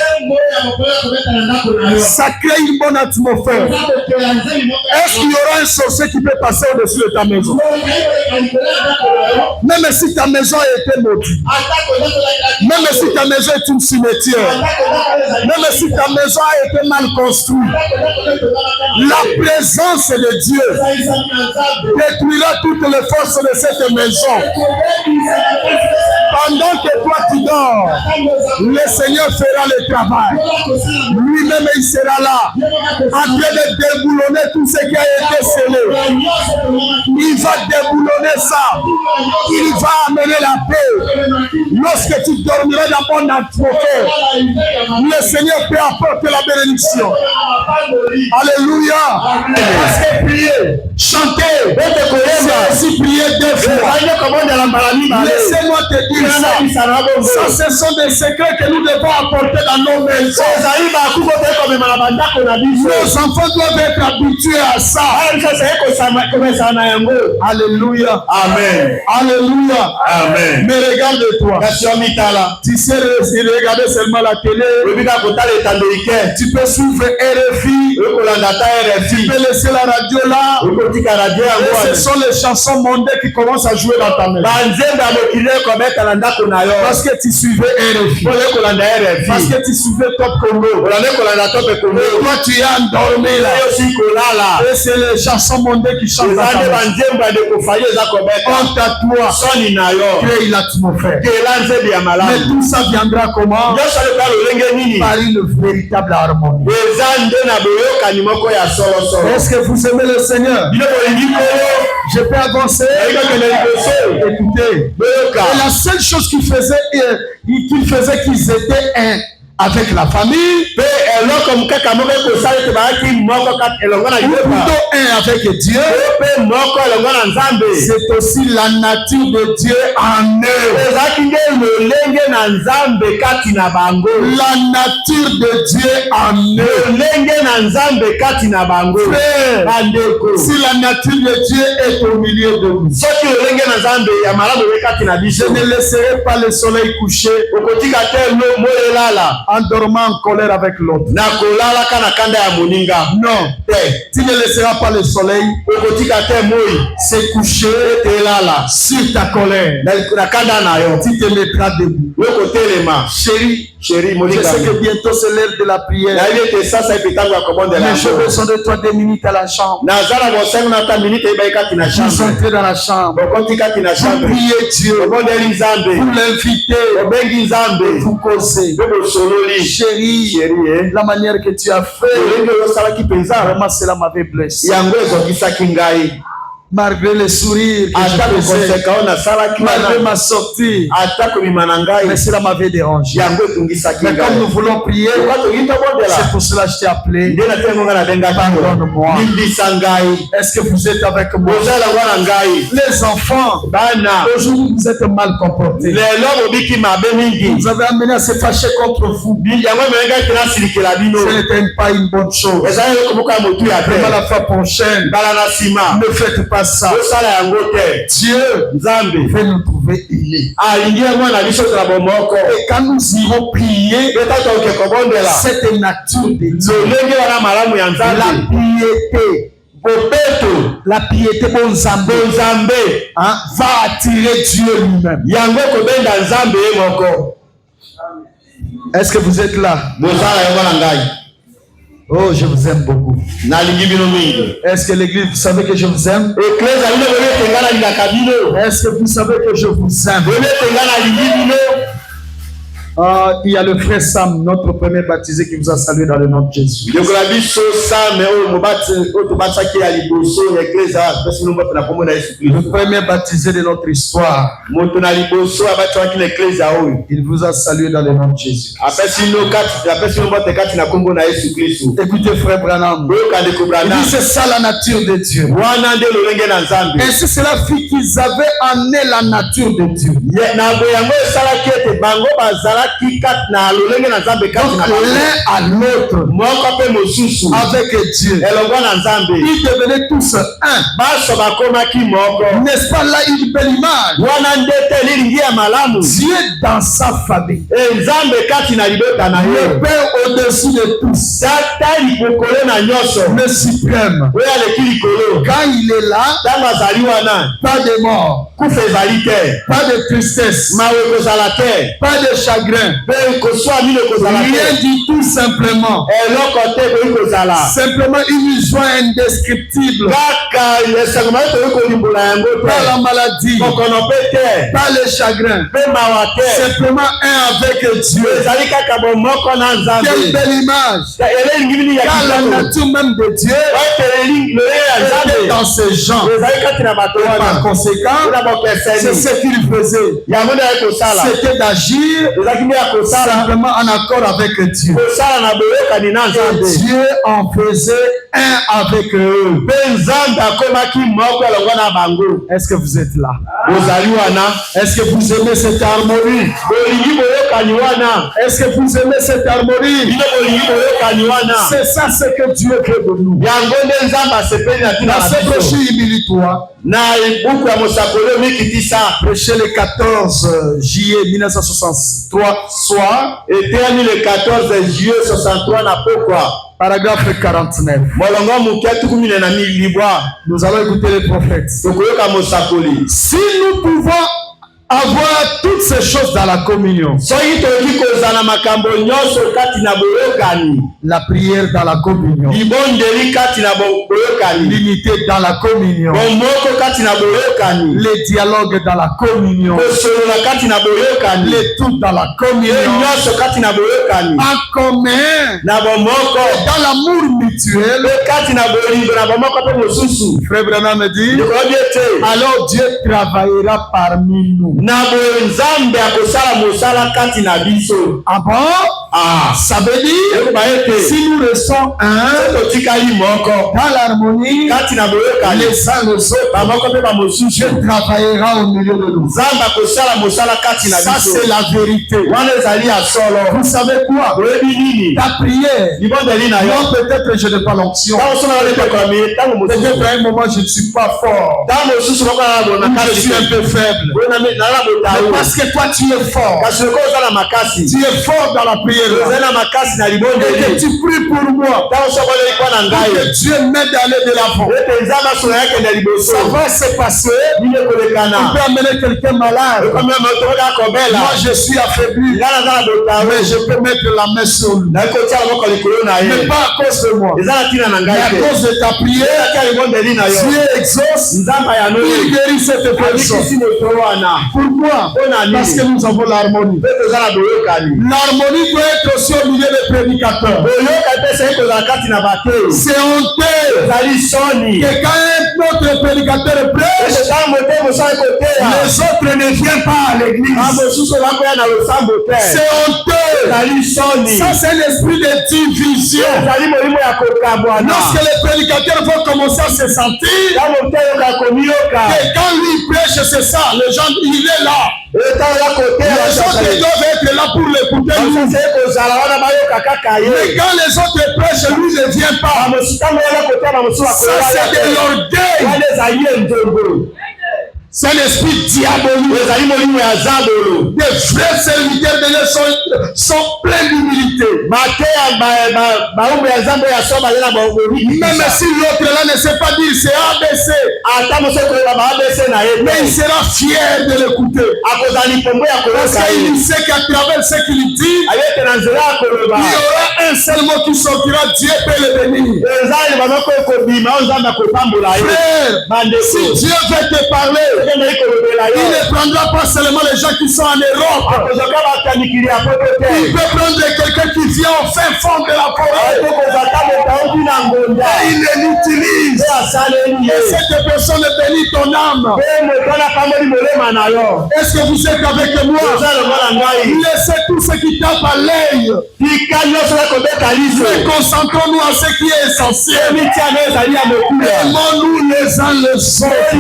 Ça crée une bonne atmosphère. Est-ce qu'il y aura un sorcier qui peut passer au-dessus de ta maison? Même si ta maison a été maudite. Même si ta maison est une cimetière. Même si ta maison a été mal construite. La présence de Dieu détruira toutes les forces de cette maison. Pendant que toi tu dors, le Seigneur fera le travail. Lui-même il sera là, en train de déboulonner tout ce qui a été scellé. Il va déboulonner ça. Il va amener la paix. Lorsque tu dormiras dans mon atmosphère, le Seigneur peut apporter la bénédiction. Alléluia. Parce que prier, chanter, c'est aussi prier deux fois. Laissez-moi te dire ça. Ça, ce sont des secrets que nous devons apporter dans nos maisons. Nos enfants doivent être habitués à ça. Alléluia. Amen. Alléluia. Amen. Mais regarde-toi. Tu sais regarder seulement la télé. Tu peux suivre RFI. Tu peux laisser la radio là. Et ce sont les chansons mondaines qui commencent à jouer dans ta maison. Parce que tu suivais RFI. Parce que tu suivais Top Congo. Et toi tu es endormi là. Et c'est les chansons mondaines qui chantent dans ta maison. Honte à toi. Crée l'atmosphère. Mais tout ça viendra comment? Par une véritable harmonie. Est-ce que vous aimez le Seigneur? Je peux avancer. Écoutez. Et la seule chose qu'ils faisaient qu'ils étaient un avec la famille. plutôt un avec Dieu, c'est aussi la nature de Dieu en eux. La nature de Dieu en eux. Frère, si la nature de Dieu est au milieu de nous, je ne laisserai pas le soleil coucher en dormant en colère avec l'autre. Non, tu ne laisseras pas le soleil se coucher sur ta colère. Tu te mettras debout. Chérie, je sais que bientôt c'est l'heure de la prière. Mais j'ai besoin de toi 2 minutes à la chambre. Vous entrez dans la chambre. Vous priez Dieu. Vous l'invitez. Vous causez. Chérie, la manière que tu as fait, vraiment cela m'avait blessé. Malgré les sourires que je faisais, malgré ma sortie, mais cela m'avait dérangé. Mais comme nous voulons prier, c'est pour cela que je t'ai appelé. Pardonne-moi. Est-ce que vous êtes avec moi? Les enfants, aujourd'hui vous êtes mal comportés. Vous avez amené à se fâcher contre vous. Ce n'était pas une bonne chose. Vraiment la fois prochaine, ne faites pas ça. Dieu veut nous trouver unis. Et quand nous irons prier, cette nature de Dieu, la piété va attirer Dieu lui-même. Est-ce que vous êtes là? Oh, je vous aime beaucoup. Est-ce que l'église, vous savez que je vous aime? Est-ce que vous savez que je vous aime? Il y a le frère Sam, notre premier baptisé, qui vous a salué dans le nom de Jésus. Le premier baptisé de notre histoire. Il vous a salué dans le nom de Jésus. Écoutez, frère Branham. Il dit c'est ça la nature de Dieu. Et si cela fit qu'ils avaient en eux la nature de Dieu. Donc l'un à l'autre avec Dieu, ils devenaient tous un. N'est-ce pas là une belle image? Dieu dans sa famille, le Père au-dessus de tous, le suprême. Quand il est là, pas de mort, pas de tristesse, pas de chagrin, rien du tout, simplement une joie indescriptible, pas la maladie, pas le chagrin, simplement un avec Dieu. Quelle belle image! Car la nature même de Dieu était dans ces gens. Et par conséquent, c'est ce qu'il faisait. C'était d'agir simplement en accord avec Dieu. Et Dieu en faisait un avec eux. Est-ce que vous êtes là? Est-ce que vous aimez cette harmonie? Est-ce que vous aimez cette harmonie? C'est ça ce que Dieu veut de nous. Dans ce brochure humilité-toi, prêché le 14 juillet 1963 soir, et le 14 juillet 63 na pourquoi. Paragraphe 49. Nous allons écouter le prophète. Si nous pouvons avoir toutes ces choses dans la communion, la prière dans la communion, l'unité dans la communion, les dialogues dans la communion, les tout dans la communion, en commun, dans l'amour mutuel. Frère Branham me dit, alors Dieu travaillera parmi nous. nous. Ah bon? Ça veut dire si nous restons dans l'harmonie, les uns les autres, Dieu travaillera au milieu de nous. Ça, c'est la vérité. Vous savez quoi? Ta prière, non, peut-être je n'ai pas l'onction. Peut-être à un moment je ne suis pas fort. Je suis un peu faible. Mais parce que toi tu es fort. Tu es fort dans la prière. Et que tu pries pour moi. Que Dieu m'aide à aller de l'avant. Ça va se passer. On peut amener quelqu'un malade. Moi je suis affaibli. Mais je peux mettre la main sur lui. Mais pas à cause de moi. Mais à cause de ta prière, Dieu exauce. Il guérit cette personne. Pourquoi? Parce que nous avons l'harmonie. L'harmonie doit être aussi au milieu des prédicateurs. C'est honteux que quand un autre prédicateur prêche, les autres ne viennent pas à l'église. C'est honteux. Ça, c'est l'esprit de division. Lorsque les prédicateurs vont commencer à se sentir que quand lui prêche, c'est ça, les gens, il est là. Les autres doivent être là pour l'écouter. Mais quand les autres prêchent, lui ne vient pas. Ça, c'est de l'orgueil. C'est l'esprit diabolique. Des vrais serviteurs de Dieu sont pleins d'humilité. Même si l'autre là ne sait pas dire c'est ABC, mais il sera fier de l'écouter. Parce qu'il sait qu'à travers ce qu'il dit, il y aura un seul mot qui sortira. Dieu peut le bénir. Frère, si Dieu veut te parler, il ne prendra pas seulement les gens qui sont en Europe. Il peut prendre quelqu'un qui vient au fin fond de la forêt. Et il l'utilise. Et cette personne bénit ton âme. Est-ce que vous êtes avec moi? Laissez tout ce qui tape à l'œil. Concentrons-nous à ce qui est essentiel. Aimons-nous les uns les autres.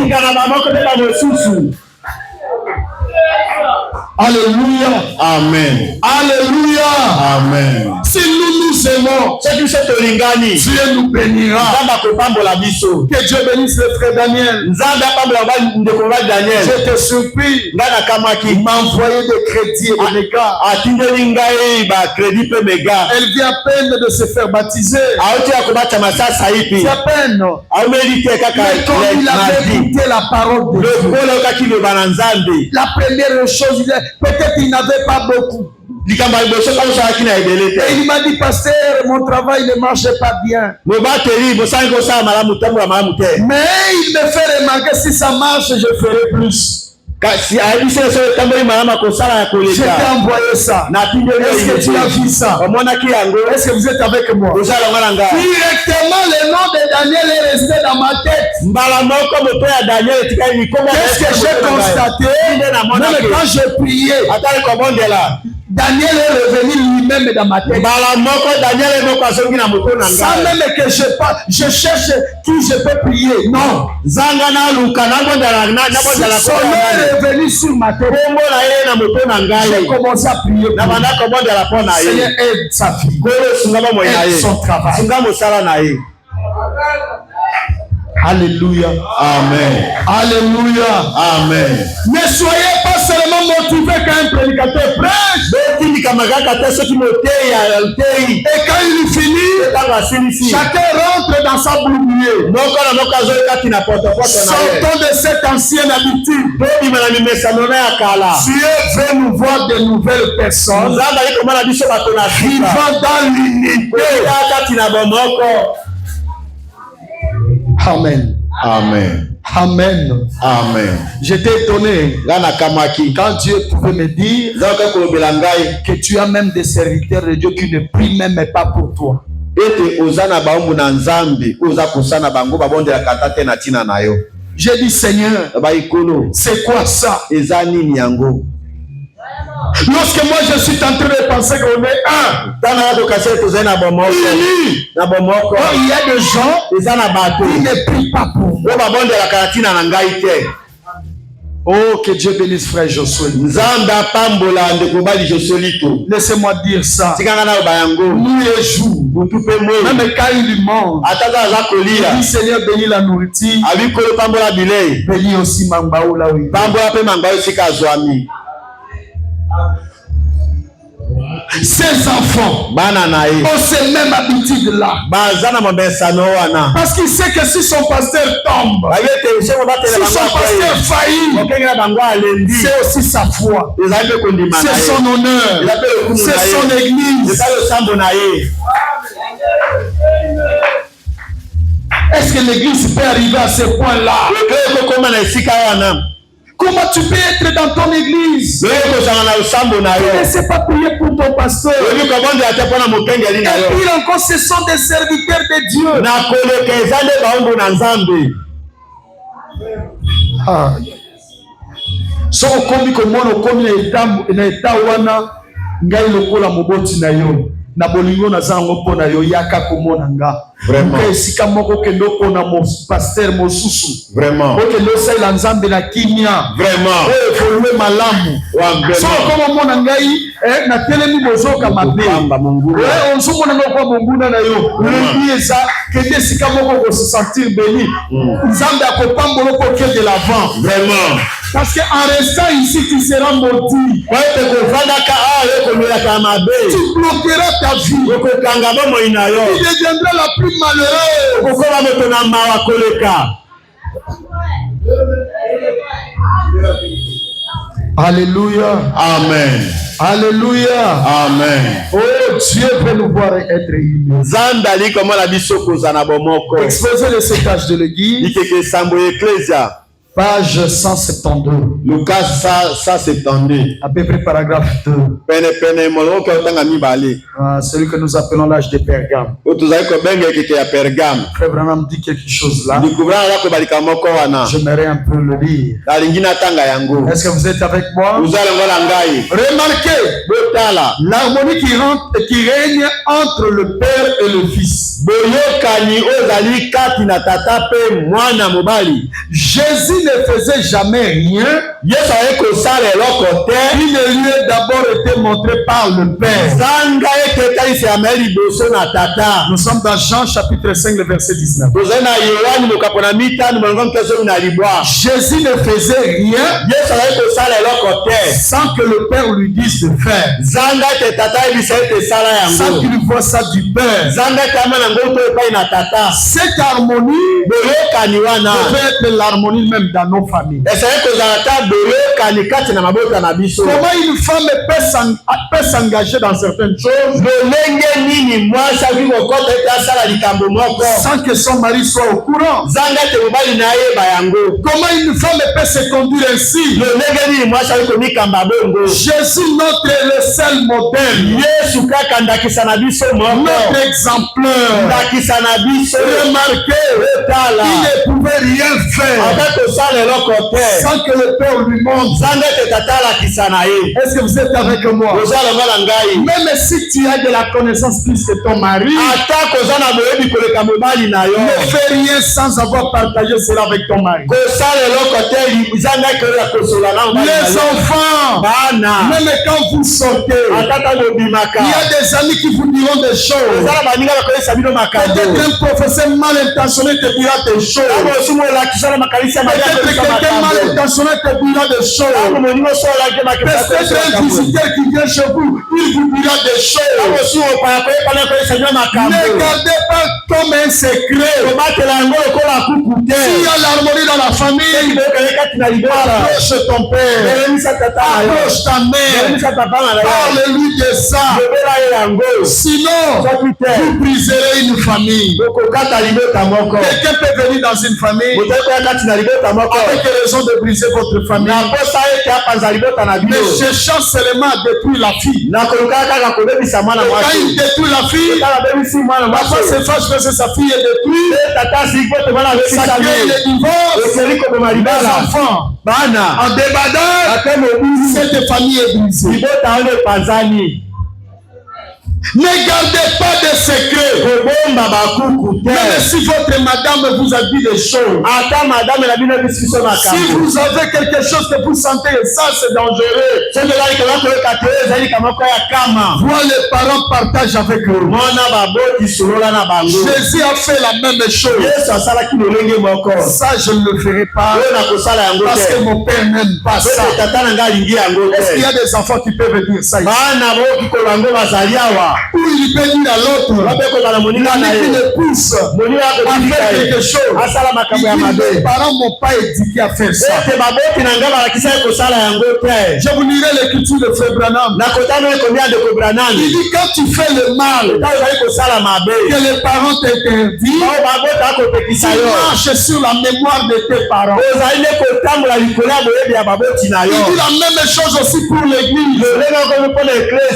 Alléluia. Amen. Alléluia. Amen. Si nous aimons, Dieu nous bénira. Que Dieu bénisse le frère Daniel. Je te supplie, il m'a envoyé des crédits et des mégas. Elle vient à peine de se faire baptiser. C'est à peine. Mais comme il avait écouté la parole de Dieu, la première chose, peut-être il n'avait pas beaucoup. Et il m'a dit, pasteur, mon travail ne marche pas bien. Mais il me fait remarquer, si ça marche, je ferai plus. Je t'ai envoyé ça. Est-ce que tu as vu ça? Est-ce que vous êtes avec moi? Directement, le nom de Daniel est resté dans ma tête. Qu'est-ce que j'ai constaté? Même quand je priais, Daniel est revenu lui-même dans ma tête. Sans même que je cherche qui je peux prier. Non. Son nom est revenu sur ma tête. J'ai commencé à prier. Seigneur, aide sa fille. Aide son travail. Alléluia. Amen. Alléluia. Amen. Ne soyez pas seulement motivé quand un prédicateur prêche. Et quand il finit, chacun rentre dans sa bourbier. Sortons de cette ancienne habitude. Dieu veut nous voir de nouvelles personnes vivant dans l'unité. Amen. Amen. Amen. Amen. J'étais étonné quand Dieu pouvait me dire que tu as même des serviteurs de Dieu qui ne prient même pas pour toi. J'ai dit Seigneur, c'est quoi ça? Lorsque moi je suis en train de penser qu'on est un, il y a des gens qui ne prient pas pour moi. Oh, que Dieu bénisse frère Josué. Laissez-moi dire ça. Nuit et jour, même quand il mange, il dit Seigneur, bénis la nourriture, bénis aussi Mangbaou là où il est. Ces enfants ont ces mêmes habitudes-là. Parce qu'il sait que si son pasteur tombe, si son pasteur faillit, c'est aussi sa foi, c'est son honneur, c'est son église. Est-ce que l'église peut arriver à ce point-là? Comment tu peux être dans ton église? Tu ne sais pas prier pour ton pasteur. Et puis encore, ce sont des serviteurs de Dieu. Ah. So okomi komona okomi na eta wana ngai lokola moboti na yo na bolingo na zango pona yo yaka komona nga. Vraiment. Esika moko kendo pona mo pasteur mosusu. Vraiment. Oke lo sai la nzambe na kimia. Vraiment. Evoluer malamu. So comme mona ngai na telemi bozoka mabe. On so mona ngoko bonguna na yo. Lebi eza kende esika moko ko se sentir béni. Nzambe akopambolo ko ke de l'avant. Vraiment. Parce qu'en restant ici, tu seras maudit. Tu bloqueras ta vie. Tu deviendras la plus malheureuse. Alléluia. Amen. Alléluia. Amen. Oh, Dieu veut nous voir être unis. Exposé le secage de l'église. Page 172. Lucas 172. À peu près paragraphe 2. Celui que nous appelons l'âge de Pergame. Frère Branham dit quelque chose là. J'aimerais un peu le lire. Est-ce que vous êtes avec moi? Remarquez l'harmonie qui règne entre le Père et le Fils. Jésus ne faisait jamais rien. Il ne lui a d'abord été montré par le Père. Nous sommes dans Jean chapitre 5, le verset 19. Jésus ne faisait rien sans que le Père lui dise de faire. Sans qu'il voit ça du Père. Cette harmonie devait être l'harmonie même dans nos familles. Comment une femme peut s'engager dans certaines choses sans que son mari soit au courant? Comment une femme peut se conduire ainsi? Jésus, notre le seul modèle, notre exemplaire. Remarquez, il ne pouvait rien faire sans que le Père lui montre. Est-ce que vous êtes avec moi? Même si tu as de la connaissance plus que ton mari, ne fais rien sans avoir partagé cela avec ton mari. Les enfants, même quand vous sortez, il y a des amis qui vous diront des choses. Peut-être un professeur mal intentionné te dira des choses. Peut-être quelqu'un mal intentionné te dira des choses. Peut-être un visiteur qui vient chez vous, il vous dira des choses. Ne gardez pas comme un secret. S'il y a l'harmonie dans la famille, approche ton père, approche ta mère, parle-lui de ça. Sinon, vous briserez une famille. Quelqu'un peut venir dans une famille avec raison de briser votre famille. Mais cherchant seulement à détruire la fille. Quand il détruit la fille, papa se fâche parce que sa fille est détruite. Ça crée le divorce. Les enfants. En débandant, cette famille est brisée. Ne gardez pas de secrets. Même si votre madame vous a dit des choses. Si vous avez quelque chose que vous sentez, ça c'est dangereux. Moi, les parents partagent avec eux. Jésus a fait la même chose. Ça, je ne le ferai pas. Parce que mon père n'aime pas ça. Est-ce qu'il y a des enfants qui peuvent dire ça ici? Ou il peut dire à l'autre, il le pousse à faire quelque chose. Il dit, mes parents ne m'ont pas éduqué à faire ça. Je vous lirai l'écriture de Frère Branham. Il dit, quand tu fais le mal, que les parents t'interdisent, tu marches sur la mémoire de tes parents. Il dit la même chose aussi pour l'église.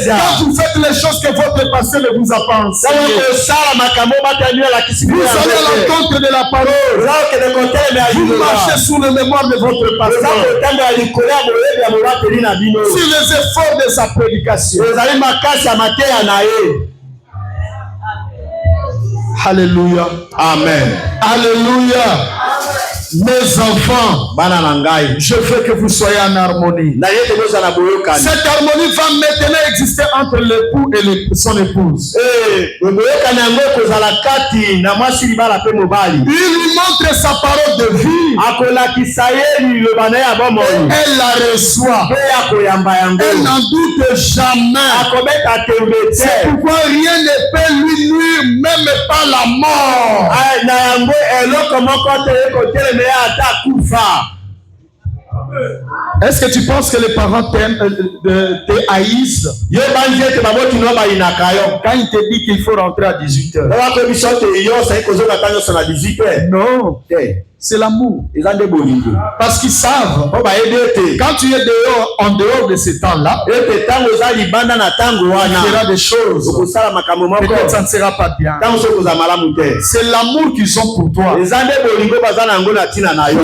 Quand vous faites les choses que votre pasteur ne vous a pas enseigné, vous allez à l'encontre de la parole. Vous marchez sous la mémoire de votre pasteur, sur les efforts de sa prédication. Alléluia. Amen. Alléluia. Mes enfants, je veux que vous soyez en harmonie. Cette harmonie va maintenant exister entre l'époux et son épouse. Il lui montre sa parole de vie. Elle la reçoit. Elle n'en doute jamais. C'est pourquoi rien ne peut lui nuire, même pas la mort. Est-ce que tu penses que les parents te haïssent quand ils te disent qu'il faut rentrer à 18h? Non. C'est l'amour. Parce qu'ils savent, quand tu es dehors, en dehors de ce temps-là, il y aura des choses. Peut-être ça ne sera pas bien. C'est l'amour qu'ils ont pour toi. Vous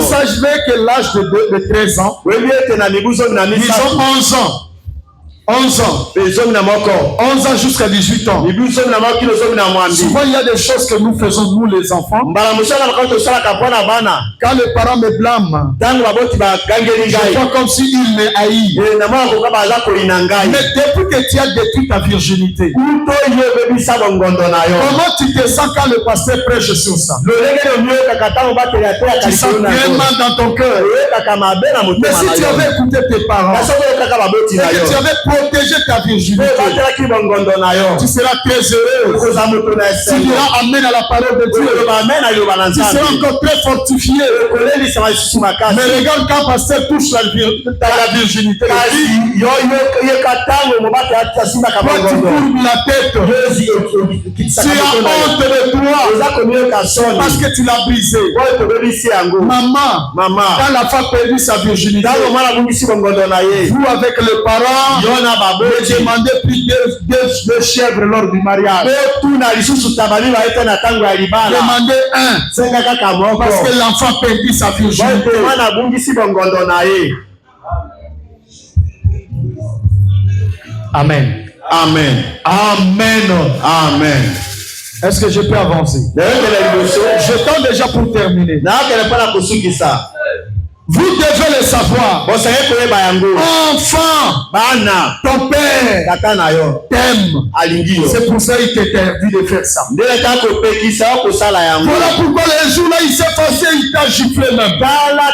savez que l'âge de 13 ans, ils ont 11 ans. 11 ans. 11 ans jusqu'à 18 ans. Souvent, il y a des choses que nous faisons, nous les enfants. Quand les parents me blâment, je vois comme s'ils me haïssent. Mais depuis que tu as détruit ta virginité, comment tu te sens quand le pasteur prêche sur ça? Tu sens bien mal dans ton cœur. Mais si tu avais écouté tes parents, et que tu avais protéger ta virginité, tu seras très heureux. Tu diras amen à la parole de Dieu. Tu seras encore très fortifié. Mais regarde quand pasteur touche la virginité, toi tu courbes la tête. Tu as honte de toi parce que tu l'as brisé. Maman, quand la femme perdit sa virginité, vous avec les parents, demandez plus de chèvres lors du mariage. Demandez un. Parce que l'enfant perdit sa virginité. Amen. Amen. Amen. Amen. Est-ce que je peux avancer? Je tends déjà pour terminer. Vous devez le savoir. Enfant, ton père t'aime. C'est pour ça qu'il t'interdit de faire ça. Voilà pourquoi les jours là il s'est passé, il t'a giflé même. Voilà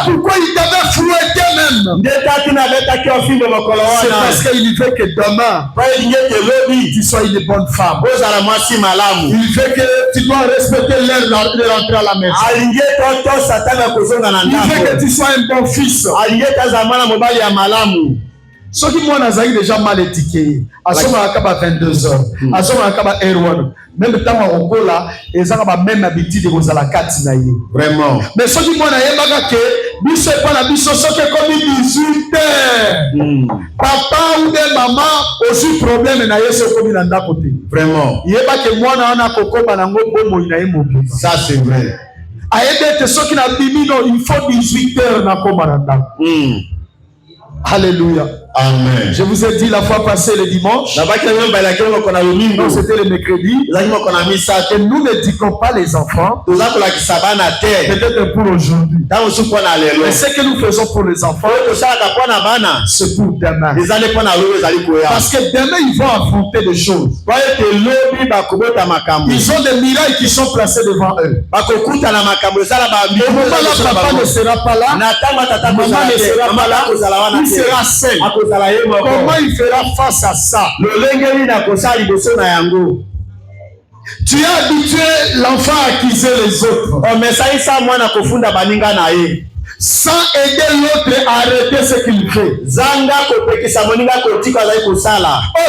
pourquoi il t'avait fouetté même. C'est parce qu'il veut que demain tu sois une bonne femme. Il veut que tu dois respecter l'heure de rentrer à la maison. Il veut que tu sois un bon fils. Ce qui moi nazali déjà mal étiqueté. À ce moment là 22h. À ce moment là R1. Même temps on kola et ça va même habitude de la carte na ye. Vraiment. Mais ce qui moi na yeba que biso pas la biso ce que comme 18h. Papa ou bien maman aussi problème na ye ce comme na ndako côté. Vraiment. Yeba que moi na kokoma na ngo bomo na ye mobile. Ça c'est vrai. Aide ce qui na bimi non il faut 18h na koma na ndako. Alléluia. Amen. Je vous ai dit la fois passée le dimanche. Non, c'était le mercredi. Et nous ne disons pas les enfants. Peut-être pour aujourd'hui. Mais ce que nous faisons pour les enfants, c'est pour demain. Parce que demain, ils vont affronter des choses. Ils ont des miracles qui sont placés devant eux. Au moment là, papa ne sera pas là. Maman ne sera pas là. Il sera seul. Comment il fera face à ça? Tu as habitué l'enfant à accuser les autres. Sans aider l'autre à arrêter ce qu'il fait.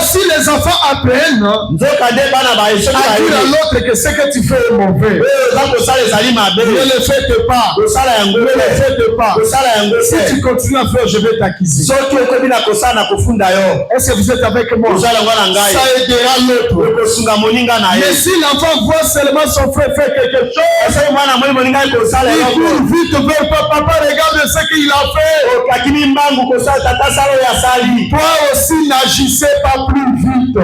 Aussi les enfants apprennent à dire à l'autre que ce que tu fais est mauvais. Ne le faites pas. Ne le faites pas. Si tu continues à faire, je vais t'accuser. Est-ce que vous êtes avec moi? Ça aidera l'autre. Mais si l'enfant voit seulement son frère faire quelque chose, il court vite vers papa. Regarde ce qu'il a fait. Toi aussi n'agissez pas plus vite.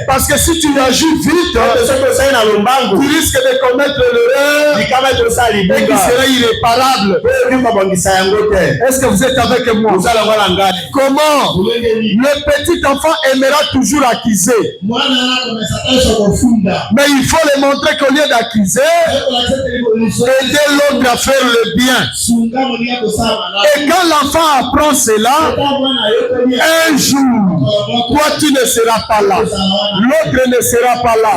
Parce que si tu agis vite, tu risques de commettre l'erreur et qui sera irréparable. Est-ce que vous êtes avec moi? Comment le petit enfant aimera toujours accuser? Mais il faut lui montrer qu'au lieu d'accuser, aider l'autre à faire le bien. Et quand l'enfant apprend cela, un jour, toi tu ne seras pas là, l'autre ne sera pas là.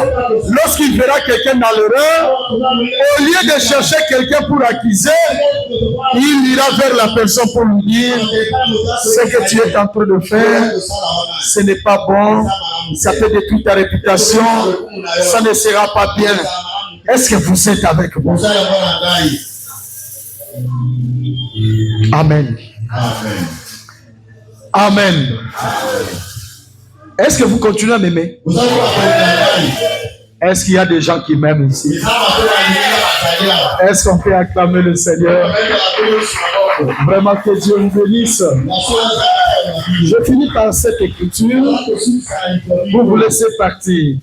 Lorsqu'il verra quelqu'un dans l'erreur, au lieu de chercher quelqu'un pour accuser, il ira vers la personne pour lui dire: ce que tu es en train de faire, ce n'est pas bon, ça peut détruire ta réputation, ça ne sera pas bien. Est-ce que vous êtes avec moi? Amen. Amen. Amen. Est-ce que vous continuez à m'aimer? Est-ce qu'il y a des gens qui m'aiment ici? Est-ce qu'on peut acclamer le Seigneur? Vraiment que Dieu vous bénisse. Je finis par cette écriture pour vous laisser partir.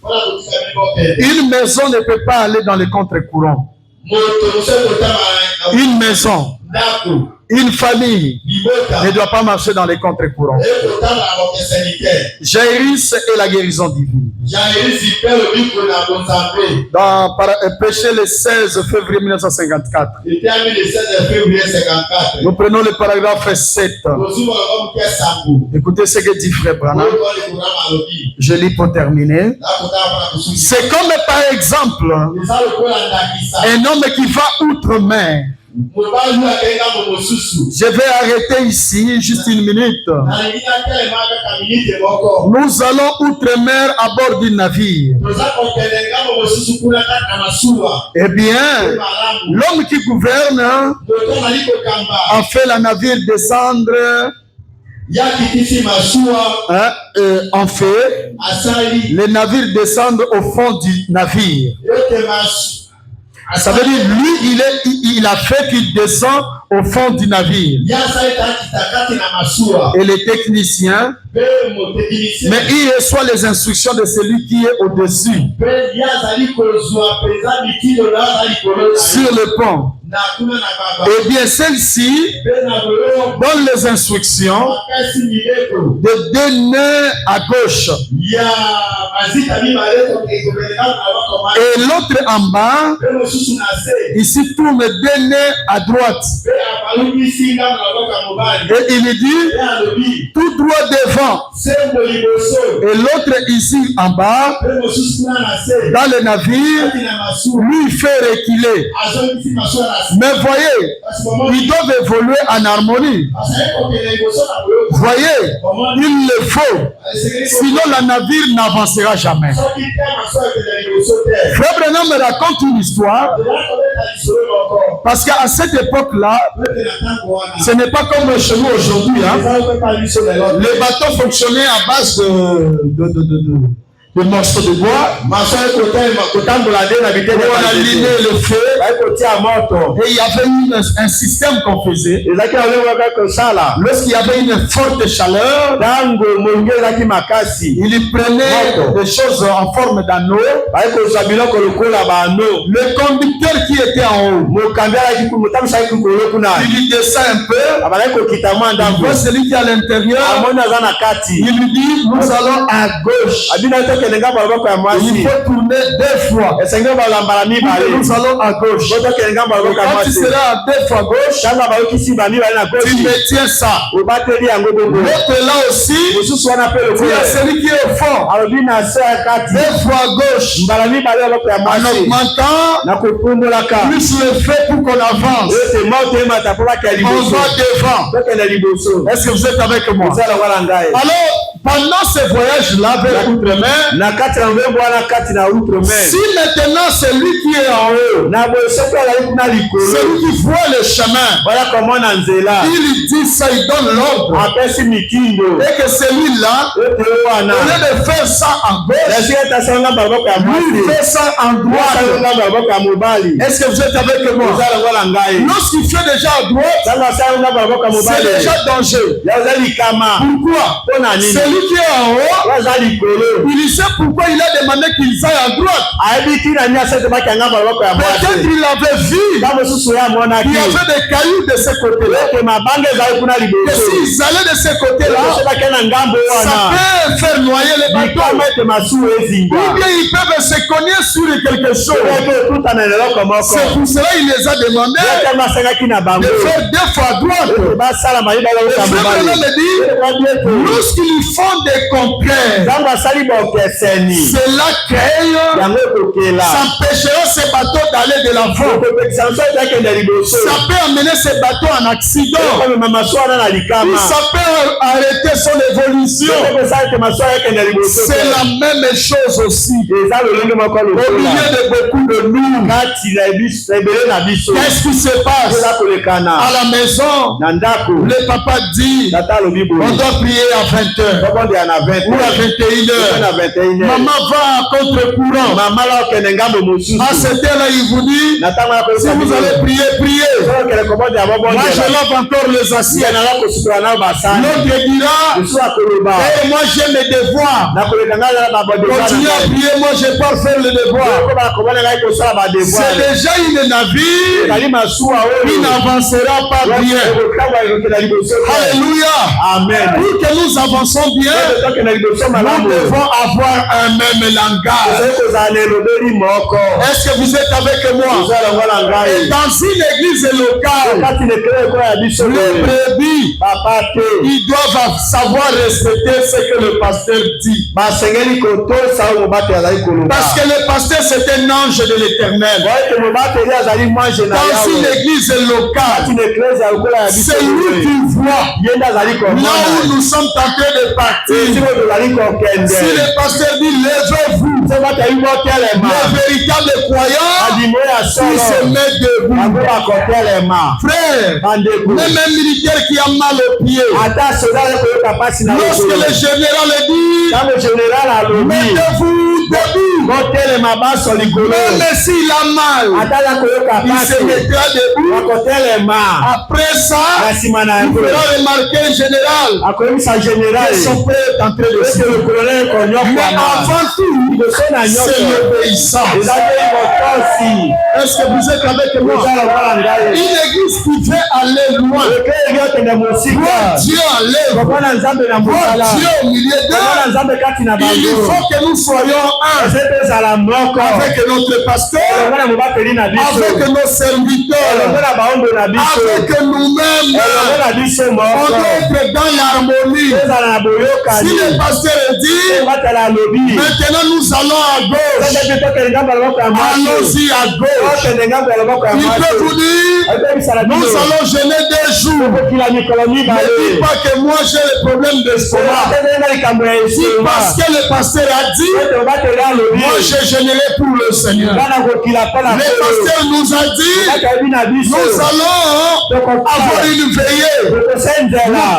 Une maison ne peut pas aller dans les contre-courants. Une maison, une famille ne doit pas marcher dans les contre-courants. Jairus et la guérison divine. Dans Péché le 16 février 1954. Nous prenons le paragraphe 7. Écoutez ce que dit Frère Branham. Je lis pour terminer. C'est comme par exemple un homme qui va outre-mer. Je vais arrêter ici juste une minute. Nous allons outre-mer à bord du navire. Eh bien, l'homme qui gouverne a fait le navire descendre. En fait, les navires descendent au fond du navire. Ça veut dire, lui, il a fait qu'il descend au fond du navire. Et les techniciens, mais il reçoit les instructions de celui qui est au-dessus. Sur le pont. Eh bien, celle-ci donne les instructions de donner à gauche. Et l'autre en bas, ici tourne donner à droite. Et il dit tout droit devant. Et l'autre ici en bas, dans le navire, lui fait reculer. Mais voyez, ils doivent évoluer en harmonie. Voyez, il le faut. Sinon, le navire n'avancera jamais. Frère Branham me raconte une histoire. Parce qu'à cette époque-là, ce n'est pas comme chez nous aujourd'hui. Hein. Les bateaux fonctionnaient à base de morceaux de bois. On allumait le feu. Et il y avait un système qu'on faisait. Lorsqu'il y avait une forte chaleur, il prenait des choses en forme d'anneau. Le conducteur qui était en haut, il descend un peu. Il voit celui qui est à l'intérieur. Il lui dit, nous allons à gauche. Il faut tourner 2 fois. Nous allons à gauche. Quand tu seras à 2 fois gauche, tu me tiens ça. L'autre là aussi, il y a celui qui est au fond. 2 fois gauche. En augmentant, plus le fait pour qu'on avance. On va devant. Est-ce que vous êtes avec moi? Alors, pendant ce voyage-là vers l'outre-mer, si maintenant c'est lui qui est en haut, celui qui voit le chemin, il dit ça, il donne l'ordre. Et que celui-là, au lieu de faire ça en gauche, lui fait ça en droite. Est-ce que vous êtes avec moi? Lorsqu'il fait déjà à droite, c'est déjà dangereux. Pourquoi? Celui qui est en haut, il sait pourquoi il a demandé qu'ils aillent à droite. Peut-être qu'il avait vu qu'il y avait des cailloux de ce côté-là. Et s'ils allaient de ce côté-là, ça peut faire noyer les bateaux. Ou bien ils peuvent se cogner sur quelque chose. C'est pour cela qu'il les a demandé de faire 2 fois à droite. Et Frère me dit, lorsqu'ils font des conquêtes, cela crée, ça empêchera ces bateaux d'aller de l'avant. Ça peut amener ces bateaux en accident. Ça peut arrêter son évolution. C'est la même chose aussi. Au milieu de beaucoup de nous, qu'est-ce qui se passe? À la maison, le papa dit, on doit prier à 20h. Ou à 21h. Maman va à contre-courant. À cette heure-là, il vous dit, si vous allez prier, priez. Moi, je lave encore les assiettes. L'autre dira, hey, moi j'ai mes devoirs. Continuez à prier, moi je pars faire le devoir. C'est déjà une navire qui n'avancera pas bien. Alléluia. Amen. Pour que nous avançons bien, nous devons avoir un même langage. Est-ce que vous êtes avec moi? Et dans une église locale, les brebis, ils doivent savoir respecter ce que le pasteur dit. Parce que le pasteur c'est un ange de l'Éternel. Dans une église locale, c'est lui qui voit là où nous sommes tentés de partir. Si le pasteur dit levez-vous, les véritables croyants, ils se mettent debout. Frère, même un militaire qui a mal au pied, lorsque le général dit mettez-vous debout, même s'il a mal, il se mettra debout. Après ça, il fera remarquer le général que son père est en train de se. Mais avant tout, c'est l'obéissance. Est-ce que vous êtes avec moi? Une église qui veut aller loin, Dieu enlève, Dieu au milieu d'eux. Il faut que nous soyons un avec notre pasteur, avec nos serviteurs, avec nous-mêmes. On doit être dans l'harmonie. Si le pasteur dit maintenant nous allons à gauche, allons-y à gauche. Il peut vous dire nous allons jeûner 2 jours. Ne dis pas que moi j'ai le problème d'estomac. Dis parce que le pasteur a dit, moi je jeûnerai pour le Seigneur. Le pasteur nous a dit, nous allons avoir une veillée. Nous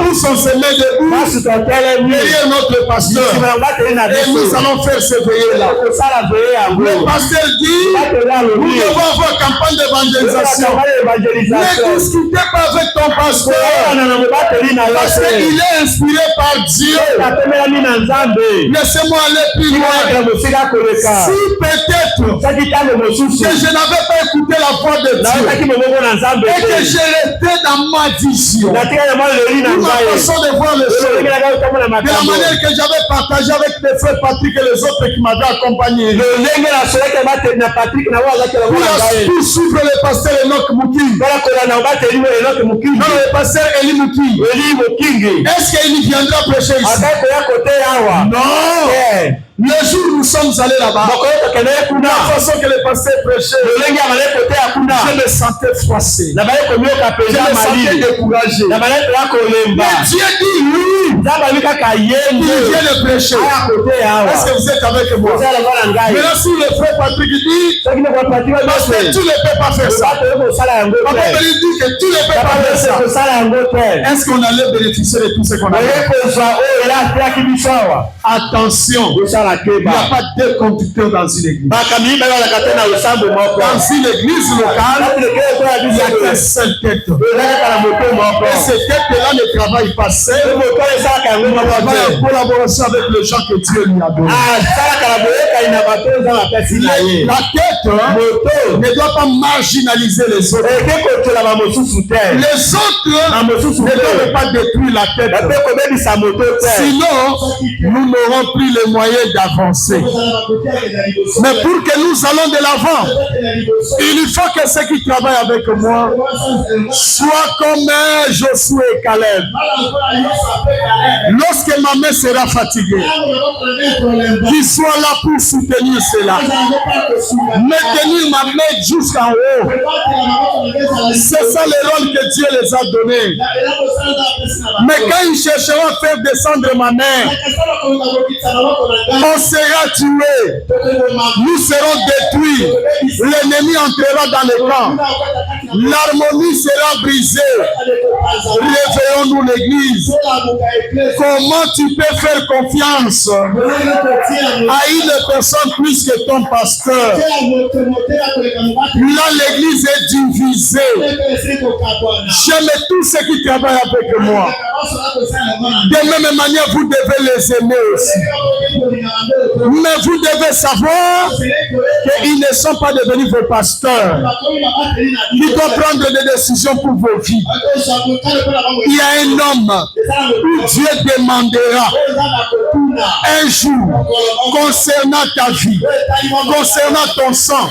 tous on se met debout derrière notre pasteur. Et nous allons faire ce veillée-là. Le pasteur dit, nous devons avoir campagne d'évangélisation. Ne discutez pas avec ton pasteur. Parce qu'il est inspiré par Dieu. Laissez-moi aller plus loin. Si peut-être que je n'avais pas écouté la voix de Dieu et que je restais dans ma vision, ma façon de voir les choses, de la manière que j'avais partagé avec mes frères Patrick et les autres qui m'avaient accompagné, pour suivre le pasteur Enoch Mukingi. Non, le pasteur Eli Mukingi. Est-ce qu'il viendra prêcher ici? Non. Le jour où nous sommes allés là-bas, la façon que le pasteur prêchait, je me sentais froissé. Je me sentais découragé. Mais Dieu dit oui. Il vient de prêcher. Est-ce que vous êtes avec moi? Maintenant, si le frère Patrick dit, parce que tu ne peux pas faire ça. Papa il dit que tu ne peux pas faire ça. Est-ce qu'on allait bénéficier de tout ce qu'on a fait? Attention. Il n'y a pas deux conducteurs dans une église. Dans une église locale, il n'y a qu'une seule tête. Et cette tête-là ne travaille pas seule. Elle travaille en collaboration avec les gens que Dieu lui a donnés. La tête ne doit pas marginaliser les autres. Les autres ne doivent pas détruire la tête. Sinon, nous n'aurons plus les moyens d'avancer. Mais pour que nous allons de l'avant, il faut que ceux qui travaillent avec moi soient comme Josué et Caleb. Lorsque ma main sera fatiguée, qu'ils soient là pour soutenir cela. Maintenir ma main jusqu'en haut. C'est ça le rôle que Dieu les a donné. Mais quand ils chercheront à faire descendre ma main, on sera tué, nous serons détruits, l'ennemi entrera dans le camp, l'harmonie sera brisée. Réveillons-nous l'église. Comment tu peux faire confiance à une personne plus que ton pasteur? Là l'église est divisée. J'aime tous ceux qui travaillent avec moi. De même manière vous devez les aimer aussi. Mais vous devez savoir qu'ils ne sont pas devenus vos pasteurs. Ils doivent prendre des décisions pour vos vies. Il y a un homme où Dieu demandera un jour concernant ta vie, concernant ton sang,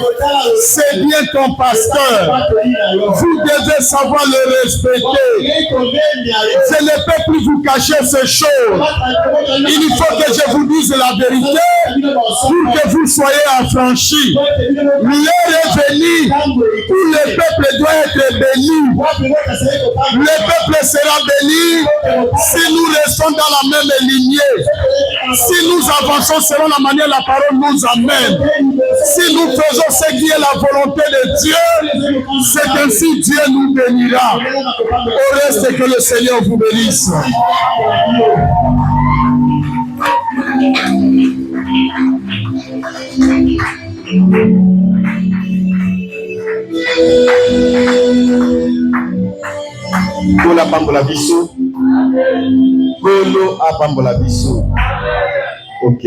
c'est bien ton pasteur. Vous devez savoir le respecter. Je ne peux plus vous cacher ces choses. Il faut que je vous dise la vérité pour que vous soyez affranchis. L'heure est venue où le peuple doit être béni. Le peuple sera béni si nous restons dans la même lignée. Si nous avançons selon la manière la parole nous amène. Si nous faisons ce qui est la volonté de Dieu, c'est ainsi Dieu nous bénira. Au reste, que le Seigneur vous bénisse. Kola pambola biso. Kolo apambola biso. Ok.